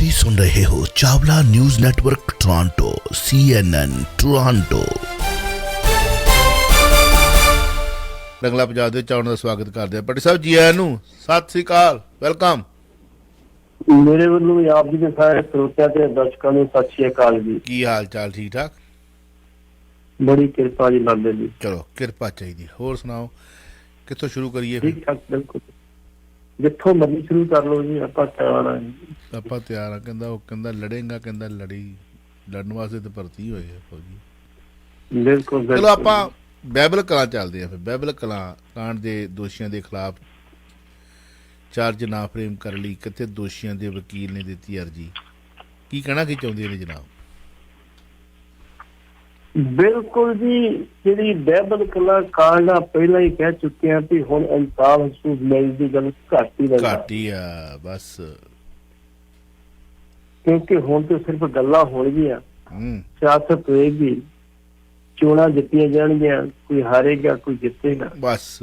ਤੁਸੀਂ ਸੁਣ ਰਹੇ ਹੋ Chawla news network Toronto CNN Toronto. Rangla Punjab ਦੇ ਚਾਵਲ ਦਾ ਸਵਾਗਤ ਕਰਦੇ ਆ। ਪੱਟੀ ਸਾਹਿਬ ਜੀ ਆਇਆਂ ਨੂੰ ਸਤਿ ਸ੍ਰੀ ਅਕਾਲ, ਵੈਲਕਮ। ਮੇਰੇ ਵੱਲੋਂ ਆਪ ਜੀ ਦੇ ਸਾਰੇ ਸਰੋਤਿਆਂ ਤੇ ਦਰਸ਼ਕਾਂ ਨੂੰ ਸਤਿ ਸ਼੍ਰੀ ਅਕਾਲ ਜੀ। ਕੀ ਹਾਲ ਚਾਲ? ਠੀਕ ਠਾਕ, ਬੜੀ ਕਿਰਪਾ ਜੀ ਲਾਲੇ ਜੀ। ਚਲੋ ਕਿਰਪਾ ਚਾਹੀਦੀ। ਹੋਰ ਸੁਣਾਓ, ਕਿੱਥੋਂ ਸ਼ੁਰੂ ਕਰੀਏ? ਠੀਕ ਠਾਕ, ਬਿਲਕੁਲ ਜਿੱਥੋਂ ਮਰਜ਼ੀ ਸ਼ੁਰੂ ਕਰ ਲਓ ਜੀ, ਆਪਾਂ ਤਿਆਰ ਹਾਂ। ਆਪਾਂ ਤਿਆਰ ਆ। ਕਹਿੰਦਾ ਉਹ ਕਹਿੰਦਾ ਲੜੇਗਾ, ਕਹਿੰਦਾ ਲੜਨ ਵਾਸਤੇ ਤਾਂ ਭਰਤੀ ਹੋਏ ਆ ਫੌਜੀ। ਬਿਲਕੁਲ। ਚਲੋ ਆਪਾਂ ਬਾਈਬਲ ਕਲਾਂ ਚੱਲਦੇ ਆ। ਫਿਰ ਬਾਈਬਲ ਕਲਾਂ ਕਾਂਡ ਦੇ ਦੋਸ਼ੀਆਂ ਦੇ ਖਿਲਾਫ ਚਾਰਜ ਨਾ ਫਰੇਮ ਕਰਨ ਲਈ ਕਿੱਥੇ ਦੋਸ਼ੀਆਂ ਦੇ ਵਕੀਲ ਨੇ ਦਿੱਤੀ ਅਰਜੀ। ਕੀ ਕਹਿਣਾ ਕੀ ਚਾਹੁੰਦੇ ਨੇ ਜਨਾਬ? ਬਿਲਕੁਲ ਜੀ, ਜਿਹੜੀ ਬਾਈਬਲ ਕਲਾ ਕਾਂਡ ਆ ਪਹਿਲਾਂ ਹੀ ਕਹਿ ਚੁੱਕੇ ਆ ਵੀ ਹੁਣ ਇਨਸਾਫ ਹਸੂਸ ਮਿਲਣ ਦੀ ਗੱਲ ਘੱਟ ਹੀ ਆ ਬਸ, ਕਿਉਂਕਿ ਹੁਣ ਤਾਂ ਸਿਰਫ ਗੱਲਾਂ ਹੋਣਗੀਆਂ, ਸਿਆਸਤ ਹੋਏਗੀ, ਚੋਣਾਂ ਜਿੱਤੀਆਂ ਜਾਣਗੀਆਂ, ਕੋਈ ਹਾਰੇਗਾ ਕੋਈ ਜਿੱਤੇਗਾ। ਬਸ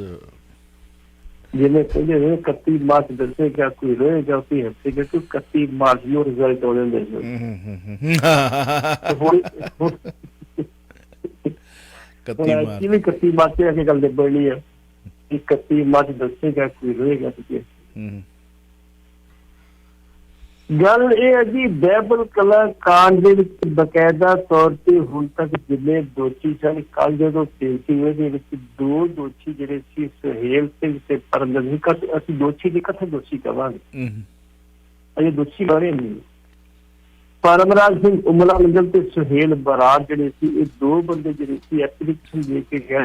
ਜਿਵੇਂ ਕਹਿੰਦੇ ਨੇ 31 ਮਾਰਚ ਦੱਸੇਗਾ, ਕੋਈ ਰਹੇਗਾ ਕੋਈ ਹੱਸੇਗਾ, ਕੋਈ 31 ਮਾਰਚ ਨੂੰ ਰਿਜ਼ਲਟ ਆਉਣੇ ਹੁੰਦੇ ਸੀ। 31 ਮਾਰਚ ਆ ਕੇ ਗੱਲ ਨਿਬੜਨੀ ਆ। 31 ਮਾਰਚ ਦੱਸੇਗਾ, ਕੋਈ ਰਹੇਗਾ ਕੋਈ। ਗੱਲ ਇਹ ਹੈ ਜੀ, ਬਾਈਬਲ ਕਲਾ ਕਾਂਡ ਦੇ ਵਿੱਚ ਬਕਾਇਦਾ ਤੌਰ ਤੇ ਹੁਣ ਤੱਕ ਜਿੰਨੇ ਦੋਸ਼ੀ ਸਨ, ਕੱਲ ਜਦੋਂ ਪੇਸ਼ੀ ਹੋਏ ਦੇ ਵਿੱਚ ਦੋ ਦੋਸ਼ੀ ਜਿਹੜੇ ਸੀ, ਸੁਹੇਲ ਸਿੰਘ ਤੇ ਪਰਮਜੀਤ ਸਿੰਘ, ਅਸੀਂ ਦੋਸ਼ੀ ਦੇ ਕਥੇ ਦੋਸ਼ੀ ਕਹਾਂਗੇ, ਅਜੇ ਦੋਸ਼ੀ ਬਣੇ ਨਹੀਂ। ਪਰਮਰਾਜ ਸਿੰਘ ਉਮਲਾ ਮੰਡਲ ਤੇ ਸੁਹੇਲ ਬਰਾੜ ਜਿਹੜੇ ਸੀ, ਇਹ ਦੋ ਬੰਦੇ ਜਿਹੜੇ ਸੀ ਐਪਲੀਕੇਸ਼ਨ ਦੇ ਕੇ ਗਏ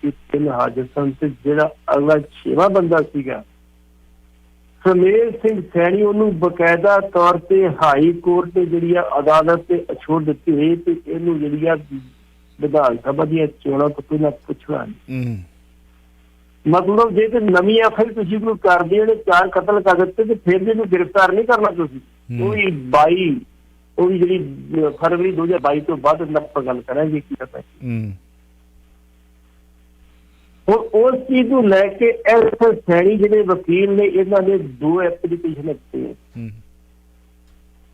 ਕਿ 3 ਹਾਜ਼ਰ ਸਨ, ਤੇ ਜਿਹੜਾ ਅਗਲਾ 6ਵਾਂ ਬੰਦਾ ਸੀਗਾ ਸੁਮੇਲ ਸਿੰਘ ਸੈਣੀ, ਉਹਨੂੰ ਬਕਾਇਦਾ ਤੌਰ ਤੇ ਹਾਈ ਕੋਰਟ ਤੇ ਜਿਹੜੀ ਆ ਅਦਾਲਤ ਤੇ ਛੋੜ ਦਿੱਤੀ ਹੋਈ ਤੇ ਇਹਨੂੰ ਜਿਹੜੀ ਆ ਵਿਧਾਨ ਸਭਾ ਦੀਆਂ ਚੋਣਾਂ ਤੋਂ ਪਹਿਲਾਂ ਪੁੱਛਣਾ। ਮਤਲਬ ਜੇ ਤੇ ਨਵੀਂ ਐਫਆਈਆਰ ਤੁਸੀਂ ਕੋਈ ਕਰਦੇ ਨੇ, 4 ਕਤਲ ਕਰ ਦਿੱਤੇ, ਤੇ ਫਿਰ ਵੀ ਇਹਨੂੰ ਗ੍ਰਿਫਤਾਰ ਨਹੀਂ ਕਰਨਾ ਤੁਸੀਂ। ਉਹ ਵੀ ਜਿਹੜੀ ਫਰਵਰੀ 2022 ਤੋਂ ਬਾਅਦ ਆਪਾਂ ਗੱਲ ਕਰਾਂਗੇ ਕੀ ਕਰਨਾ। ਹੁਣ ਉਸ ਚੀਜ਼ ਨੂੰ ਲੈ ਕੇ ਸੈਣੀ ਜਿਹੜੇ ਵਕੀਲ ਨੇ, ਇਹਨਾਂ ਨੇ 2 ਐਪਲੀਕੇਸ਼ਨ ਦਿੱਤੇ।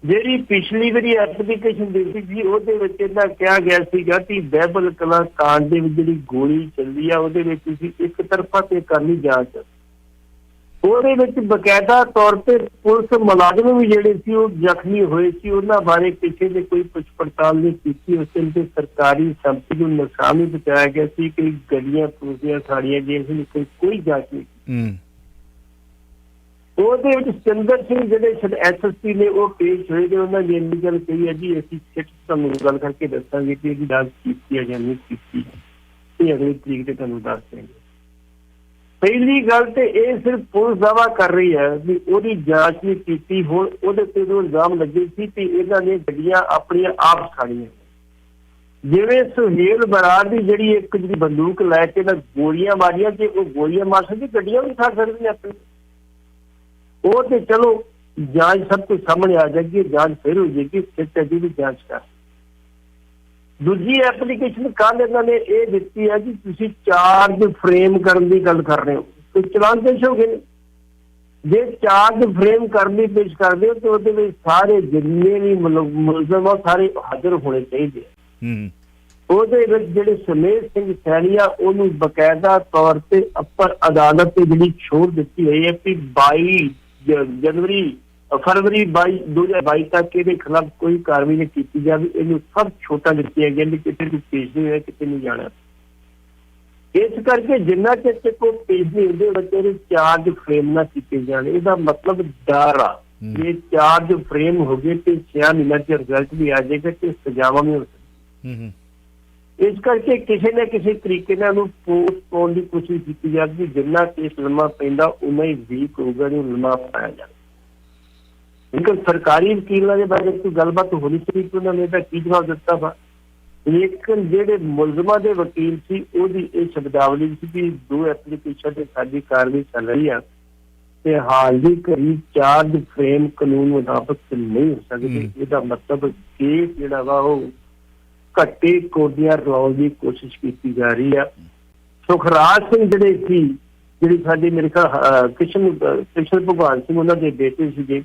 ਜਿਹੜੀ ਪਿਛਲੀ ਵਾਰੀ ਐਪਲੀਕੇਸ਼ਨ ਦਿੱਤੀ ਸੀ, ਉਹਦੇ ਵਿੱਚ ਇਹਨਾਂ ਕਿਹਾ ਗਿਆ ਸੀਗਾ ਕਿ ਬਾਈਬਲ ਕਲਾ ਕਾਂਡ ਦੇ ਵਿੱਚ ਜਿਹੜੀ ਗੋਲੀ ਚੱਲੀ ਆ, ਉਹਦੇ ਵਿੱਚ ਤੁਸੀਂ ਇੱਕ ਤਰਫਾ ਤੇ ਕਰਨੀ ਜਾਂਚ। ਉਹਦੇ ਵਿੱਚ ਬਕਾਇਦਾ ਤੌਰ ਤੇ ਪੁਲਿਸ ਮੁਲਾਜ਼ਮ ਵੀ ਜਿਹੜੇ ਸੀ ਉਹ ਜ਼ਖਮੀ ਹੋਏ ਸੀ, ਉਹਨਾਂ ਬਾਰੇ ਕਿਸੇ ਨੇ ਕੋਈ ਪੁੱਛ ਪੜਤਾਲ ਨਹੀਂ ਕੀਤੀ। ਉਸ ਦਿਨ ਤੇ ਸਰਕਾਰੀ ਸੰਪਤੀ ਨੂੰ ਨੁਕਸਾਨ ਵੀ ਪਹੁੰਚਾਇਆ ਗਿਆ ਸੀ, ਕਈ ਗੱਡੀਆਂ ਪੁਲਿਸੀਆਂ ਸਾੜੀਆਂ ਗਈਆਂ ਸੀ, ਕੋਈ ਜਾਂਚ ਨਹੀਂ। ਉਹਦੇ ਵਿੱਚ ਸਿੰਦਰ ਸਿੰਘ ਜਿਹੜੇ SSP ਨੇ ਉਹ ਪੇਸ਼ ਹੋਏ ਨੇ, ਉਹਨਾਂ ਨੇ ਇੰਨੀ ਗੱਲ ਕਹੀ ਹੈ ਜੀ, ਅਸੀਂ ਤੁਹਾਨੂੰ ਗੱਲ ਕਰਕੇ ਦੱਸਾਂਗੇ ਕਿ ਇਹਦੀ ਜਾਂਚ ਕੀਤੀ ਹੈ ਜਾਂ ਨਹੀਂ ਕੀਤੀ, ਇਹ ਅਗਲੀ ਤਰੀਕ ਤੇ ਤੁਹਾਨੂੰ ਦੱਸ ਦੇਣਗੇ। ਪਹਿਲੀ ਗੱਲ ਤੇ ਇਹ ਸਿਰਫ ਪੁਲਿਸ ਦਾਅਵਾ ਕਰ ਰਹੀ ਹੈ ਵੀ ਉਹਦੀ ਜਾਂਚ ਨਹੀਂ ਕੀਤੀ। ਹੁਣ ਉਹਦੇ ਤੇ ਇਲਜ਼ਾਮ ਲੱਗੇ ਸੀ ਕਿ ਇਹਨਾਂ ਨੇ ਗੱਡੀਆਂ ਆਪਣੀਆਂ ਆਪ ਸਾੜੀਆਂ। ਜਿਵੇਂ ਸੁਹੇਲ ਬਰਾੜ ਦੀ ਜਿਹੜੀ ਇੱਕ ਜਿਹੜੀ ਬੰਦੂਕ ਲੈ ਕੇ ਨਾ ਗੋਲੀਆਂ ਮਾਰੀਆਂ, ਜੇ ਉਹ ਗੋਲੀਆਂ ਮਾਰ ਸਕਦੀ, ਗੱਡੀਆਂ ਵੀ ਸਾੜ ਸਕਦੀਆਂ ਆਪਣੀ। ਉਹ ਤੇ ਚਲੋ ਜਾਂਚ ਸਭ ਕੁਝ ਸਾਹਮਣੇ ਆ ਜਾਏਗੀ, ਜਾਂਚ ਫਿਰ ਹੋ ਜਾਏਗੀ, ਫਿਰ ਅਜੇ ਵੀ ਜਾਂਚ ਕਰ। ਦੂਜੀ ਐਪਲੀਕੇਸ਼ਨ ਕੱਲ ਇਹਨਾਂ ਨੇ ਇਹ ਦਿੱਤੀ ਹੈ ਕਿ ਤੁਸੀਂ ਚਾਰਜ ਫਰੇਮ ਕਰਨ ਦੀ ਗੱਲ ਕਰ ਰਹੇ ਹੋ, ਤੇ ਚਲਾਨ ਪੇਸ਼ ਹੋ ਗਏ। ਜੇ ਚਾਰਜ ਫਰੇਮ ਕਰਨ ਦੀ ਪੇਸ਼ ਕਰਦੇ ਹੋ ਤਾਂ ਉਹਦੇ ਵਿੱਚ ਸਾਰੇ ਜਿੰਨੇ ਵੀ ਮੁਲਜ਼ਮ ਆ ਸਾਰੇ ਹਾਜ਼ਰ ਹੋਣੇ ਚਾਹੀਦੇ ਆ। ਉਹਦੇ ਵਿੱਚ ਜਿਹੜੇ ਸੁਮੇਲ ਸਿੰਘ ਸੈਣੀ ਆ, ਉਹਨੂੰ ਬਕਾਇਦਾ ਤੌਰ ਤੇ ਅੱਪਰ ਅਦਾਲਤ ਤੇ ਜਿਹੜੀ ਛੋਟ ਦਿੱਤੀ ਹੋਈ ਹੈ ਕਿ 22 ਫਰਵਰੀ 2022 ਤੱਕ ਇਹਦੇ ਖਿਲਾਫ ਕੋਈ ਕਾਰਵਾਈ ਨਹੀਂ ਕੀਤੀ ਜਾਵੇ। ਇਹਨੂੰ ਸਭ ਛੋਟਾਂ ਦਿੱਤੀਆਂ ਗਈਆਂ ਵੀ ਕਿਤੇ ਵੀ ਪੇਸ਼ ਨਹੀਂ ਹੋਇਆ, ਕਿਤੇ ਨਹੀਂ ਜਾਣਾ। ਇਸ ਕਰਕੇ ਜਿੰਨਾ ਚਿਰ ਕੋਈ ਪੇਸ਼ ਨਹੀਂ ਹੁੰਦੇ, ਬੱਚੇ ਦੇ ਚਾਰਜ ਫਰੇਮ ਨਾ ਕੀਤੇ ਜਾਣ। ਇਹਦਾ ਮਤਲਬ ਡਰ ਆ, ਜੇ ਚਾਰਜ ਫਰੇਮ ਹੋ ਗਏ ਤੇ 6 ਮਹੀਨਿਆਂ ਚ ਰਿਜ਼ਲਟ ਵੀ ਆ ਜਾਏਗਾ ਤੇ ਸਜ਼ਾਵਾਂ ਵੀ ਹੋ ਸਕਦੀਆਂ। ਇਸ ਕਰਕੇ ਕਿਸੇ ਨਾ ਕਿਸੇ ਤਰੀਕੇ ਨਾਲ ਉਹਨੂੰ ਪੋਸਟਪੋਨ ਦੀ ਕੋਸ਼ਿਸ਼ ਕੀਤੀ ਜਾਵੇ। ਜਿੰਨਾ ਕੇਸ ਲੰਮਾ ਪੈਂਦਾ ਉਨਾ ਹੀ ਵੀਕ ਹੋਊਗਾ, ਇਹਨੂੰ ਲੰਮਾ ਪਾਇਆ ਜਾਵੇ। ਲੇਕਿਨ ਸਰਕਾਰੀ ਵਕੀਲਾਂ ਦੇ ਬਾਰੇ ਕੋਈ ਗੱਲਬਾਤ ਹੋਣੀ ਚਾਹੀਦੀ, ਉਹਨਾਂ ਨੇ ਤਾਂ ਕੀ ਜਵਾਬ ਦਿੱਤਾ ਵਾ। ਲੇਕਿਨ ਜਿਹੜੇ ਮੁਲਜ਼ਮਾਂ ਦੇ ਵਕੀਲ ਸੀ, ਉਹਦੀ ਇਹ ਸ਼ਬਦਾਵਲੀ ਸੀ ਕਿ 2 ਐਪਲੀਕੇਸ਼ਨ ਤੇ ਸਾਡੀ ਕਾਰਵਾਈ ਚੱਲ ਰਹੀ ਆ ਤੇ ਹਾਲ ਦੀ ਘੜੀ ਚਾਰਜ ਫਰੇਮ ਕਾਨੂੰਨ ਮੁਤਾਬਕ ਨਹੀਂ ਹੋ ਸਕਦੇ। ਇਹਦਾ ਮਤਲਬ ਕੇਸ ਜਿਹੜਾ ਵਾ ਉਹ ਘੱਟੇ ਕੋਡੀਆਂ ਰਲਾਉਣ ਦੀ ਕੋਸ਼ਿਸ਼ ਕੀਤੀ ਜਾ ਰਹੀ ਆ। ਸੁਖਰਾਜ ਸਿੰਘ ਜਿਹੜੇ ਸੀ, ਜਿਹੜੀ ਸਾਡੇ ਮੇਰੇ ਖਿਆਲ ਕ੍ਰਿਸ਼ਨ ਭਗਵਾਨ ਸਿੰਘ ਉਹਨਾਂ ਦੇ ਬੇਟੇ ਸੀਗੇ,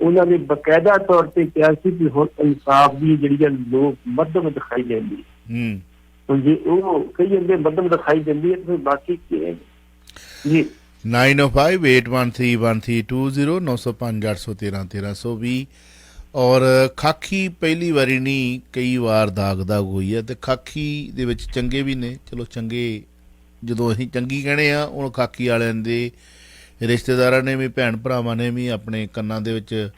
ਉਹਨਾਂ ਨੇ ਬਕਾਇਦਾ ਤੌਰ ਤੇ ਕਿਹਾ ਸੀ ਕਿ ਹੁਣ ਇਨਸਾਫ ਦੀ ਜਿਹੜੀ ਲੋਕ ਮੱਧਮ ਦਿਖਾਈ ਦਿੰਦੀ ਹੈ। ਹੁਣ ਜੇ ਉਹ ਕਈ ਜਾਂਦੇ ਮੱਧਮ ਦਿਖਾਈ ਦਿੰਦੀ ਹੈ ਤਾਂ ਫਿਰ ਬਾਕੀ ਕੀ ਹੈ ਜੀ। 9058131320 905 ਔਰ ਖਾਕੀ ਪਹਿਲੀ ਵਾਰੀ ਨਹੀਂ ਕਈ ਵਾਰ ਦਾਗ ਹੋਈ ਹੈ, ਤੇ ਖਾਕੀ ਦੇ ਵਿੱਚ ਚੰਗੇ ਵੀ ਨੇ। ਚਲੋ ਚੰਗੇ ਜਦੋਂ ਅਸੀਂ ਚੰਗੀ ਕਹਿੰਦੇ ਆ, ਹੁਣ ਖਾਕੀ ਵਾਲਿਆਂ ਦੇ ਰਿਸ਼ਤੇਦਾਰਾਂ ਨੇ ਵੀ, ਭੈਣ ਭਰਾਵਾਂ ਨੇ ਵੀ ਆਪਣੇ ਕੰਨਾਂ ਦੇ ਵਿੱਚ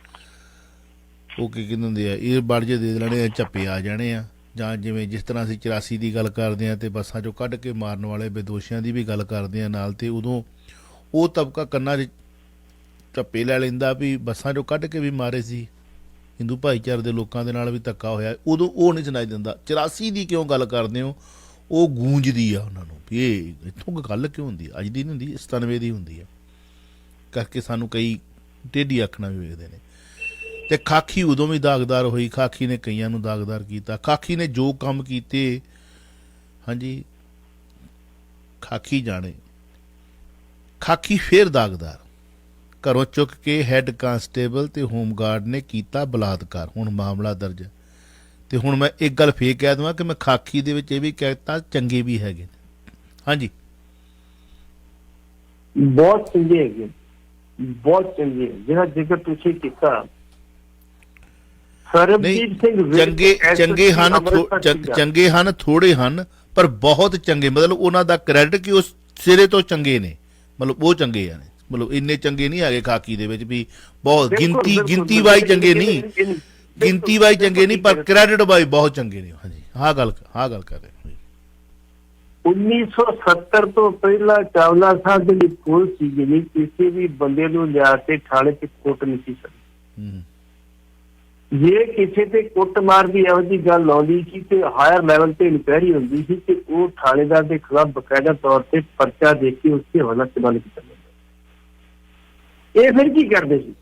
ਉਹ ਕੀ ਕਹਿੰਦੇ ਹੁੰਦੇ ਆ, ਈਅਰਬਡ ਜੇ ਦੇ ਦੇਣੇ, ਝੱਪੇ ਆ ਜਾਣੇ ਆ। ਜਾਂ ਜਿਵੇਂ ਜਿਸ ਤਰ੍ਹਾਂ ਅਸੀਂ 84 ਦੀ ਗੱਲ ਕਰਦੇ ਹਾਂ ਤੇ ਬੱਸਾਂ 'ਚੋਂ ਕੱਢ ਕੇ ਮਾਰਨ ਵਾਲੇ ਬੇਦੋਸ਼ੀਆਂ ਦੀ ਵੀ ਗੱਲ ਕਰਦੇ ਹਾਂ ਨਾਲ, ਤੇ ਉਦੋਂ ਉਹ ਤਬਕਾ ਕੰਨਾਂ 'ਚ ਝੱਪੇ ਲੈ ਲੈਂਦਾ ਵੀ ਬੱਸਾਂ 'ਚੋਂ ਕੱਢ ਕੇ ਵੀ ਮਾਰੇ ਸੀ, ਹਿੰਦੂ ਭਾਈਚਾਰੇ ਦੇ ਲੋਕਾਂ ਦੇ ਨਾਲ ਵੀ ਧੱਕਾ ਹੋਇਆ, ਉਦੋਂ ਉਹ ਨਹੀਂ ਸੁਣਾਈ ਦਿੰਦਾ। 84 ਦੀ ਕਿਉਂ ਗੱਲ ਕਰਦੇ ਹੋ, ਉਹ ਗੂੰਜਦੀ ਆ ਉਹਨਾਂ ਨੂੰ ਵੀ ਇਹ ਇੱਥੋਂ ਗੱਲ ਕਿਉਂ ਹੁੰਦੀ, ਅੱਜ ਦੀ ਨਹੀਂ ਹੁੰਦੀ, 97 ਦੀ ਹੁੰਦੀ ਆ, ਕਰਕੇ ਸਾਨੂੰ ਕਈ ਟੇਢੀ ਅੱਖ ਨਾਲ ਵੀ ਵੇਖਦੇ ਨੇ। ਤੇ ਖਾਕੀ ਉਦੋਂ ਵੀ ਦਾਗਦਾਰ ਹੋਈ, ਖਾਕੀ ਨੇ ਕਈਆਂ ਨੂੰ ਦਾਗਦਾਰ ਕੀਤਾ। ਖਾਕੀ ਨੇ ਜੋ ਕੰਮ ਕੀਤੇ, ਹਾਂਜੀ ਖਾਕੀ ਜਾਣੇ। ਖਾਕੀ ਫੇਰ ਦਾਗਦਾਰ, ਘਰੋਂ ਚੁੱਕ ਕੇ ਹੈੱਡ ਕਾਂਸਟੇਬਲ ਤੇ ਹੋਮਗਾਰਡ ਨੇ ਕੀਤਾ ਬਲਾਤਕਾਰ, ਹੁਣ ਮਾਮਲਾ ਦਰਜ। ਤੇ ਹੁਣ ਮੈਂ ਇੱਕ ਗੱਲ ਫੇਰ ਕਹਿ ਦੇਵਾਂ ਕਿ ਮੈਂ ਖਾਕੀ ਦੇ ਵਿੱਚ ਇਹ ਵੀ ਕਹਿ ਦਿੱਤਾ ਚੰਗੇ ਵੀ ਹੈਗੇ ਨੇ। ਹਾਂਜੀ ਬਹੁਤ ਚੰਗੇ ਹੈਗੇ, ਬਹੁਤ ਚੰਗੇ, ਜਿਹੜਾ ਜ਼ਿਕਰ ਤੁਸੀਂ ਕੀਤਾ। ਚੰਗੇ ਹਨ, ਥੋੜੇ ਹਨ, ਪਰ ਬਹੁਤ ਚੰਗੇ, ਮਤਲਬ ਉਹਨਾਂ ਦਾ ਕ੍ਰੈਡਿਟ ਕਿ ਉਹ ਸਿਰੇ ਤੋਂ ਚੰਗੇ ਨੇ, ਮਤਲਬ ਉਹ ਚੰਗੇ ਆ, ਮਤਲਬ ਇੰਨੇ ਚੰਗੇ ਨਹੀਂ ਹੈਗੇ ਖਾਕੀ ਦੇ ਵਿੱਚ ਵੀ, ਬਹੁਤ ਗਿਣਤੀ ਵਾਈ ਚੰਗੇ ਨਹੀਂ, ਗਿਣਤੀ ਵਾਈ ਚੰਗੇ ਨਹੀਂ, ਪਰ ਕ੍ਰੈਡਿਟ ਵਾਈ ਬਹੁਤ ਚੰਗੇ ਨੇ। ਹਾਂਜੀ ਹਾਂ ਗੱਲ ਕਰ ਰਹੇ। 1970 ਤੋਂ ਪਹਿਲਾਂ ਚਾਵਲਾ ਸਾਹਿਬ ਦੇ ਲਈ ਪੁਲਿਸ ਸੀਗੀ ਨਹੀਂ, ਕਿਸੇ ਵੀ ਬੰਦੇ ਨੂੰ ਲਿਆ ਕੇ ਥਾਣੇ 'ਚ ਕੁੱਟ ਨਹੀਂ ਸੀ ਸਕਦੀ। ਜੇ ਕਿਸੇ ਤੇ ਕੁੱਟਮਾਰ ਦੀ ਇਹੋ ਜਿਹੀ ਗੱਲ ਆਉਂਦੀ ਸੀ ਤੇ ਹਾਇਰ ਲੈਵਲ ਤੇ ਇਨਕੁਆਇਰੀ ਹੁੰਦੀ ਸੀ ਤੇ ਉਹ ਥਾਣੇਦਾਰ ਦੇ ਖਿਲਾਫ ਬਕਾਇਦਾ ਤੌਰ ਤੇ ਪਰਚਾ ਦੇ ਕੇ ਉਸ ਤੇ ਹਵਾਲਾ ਚਲਾਨ ਕੀਤਾ ਜਾਂਦਾ। ਇਹ ਫਿਰ ਕੀ ਕਰਦੇ ਸੀ,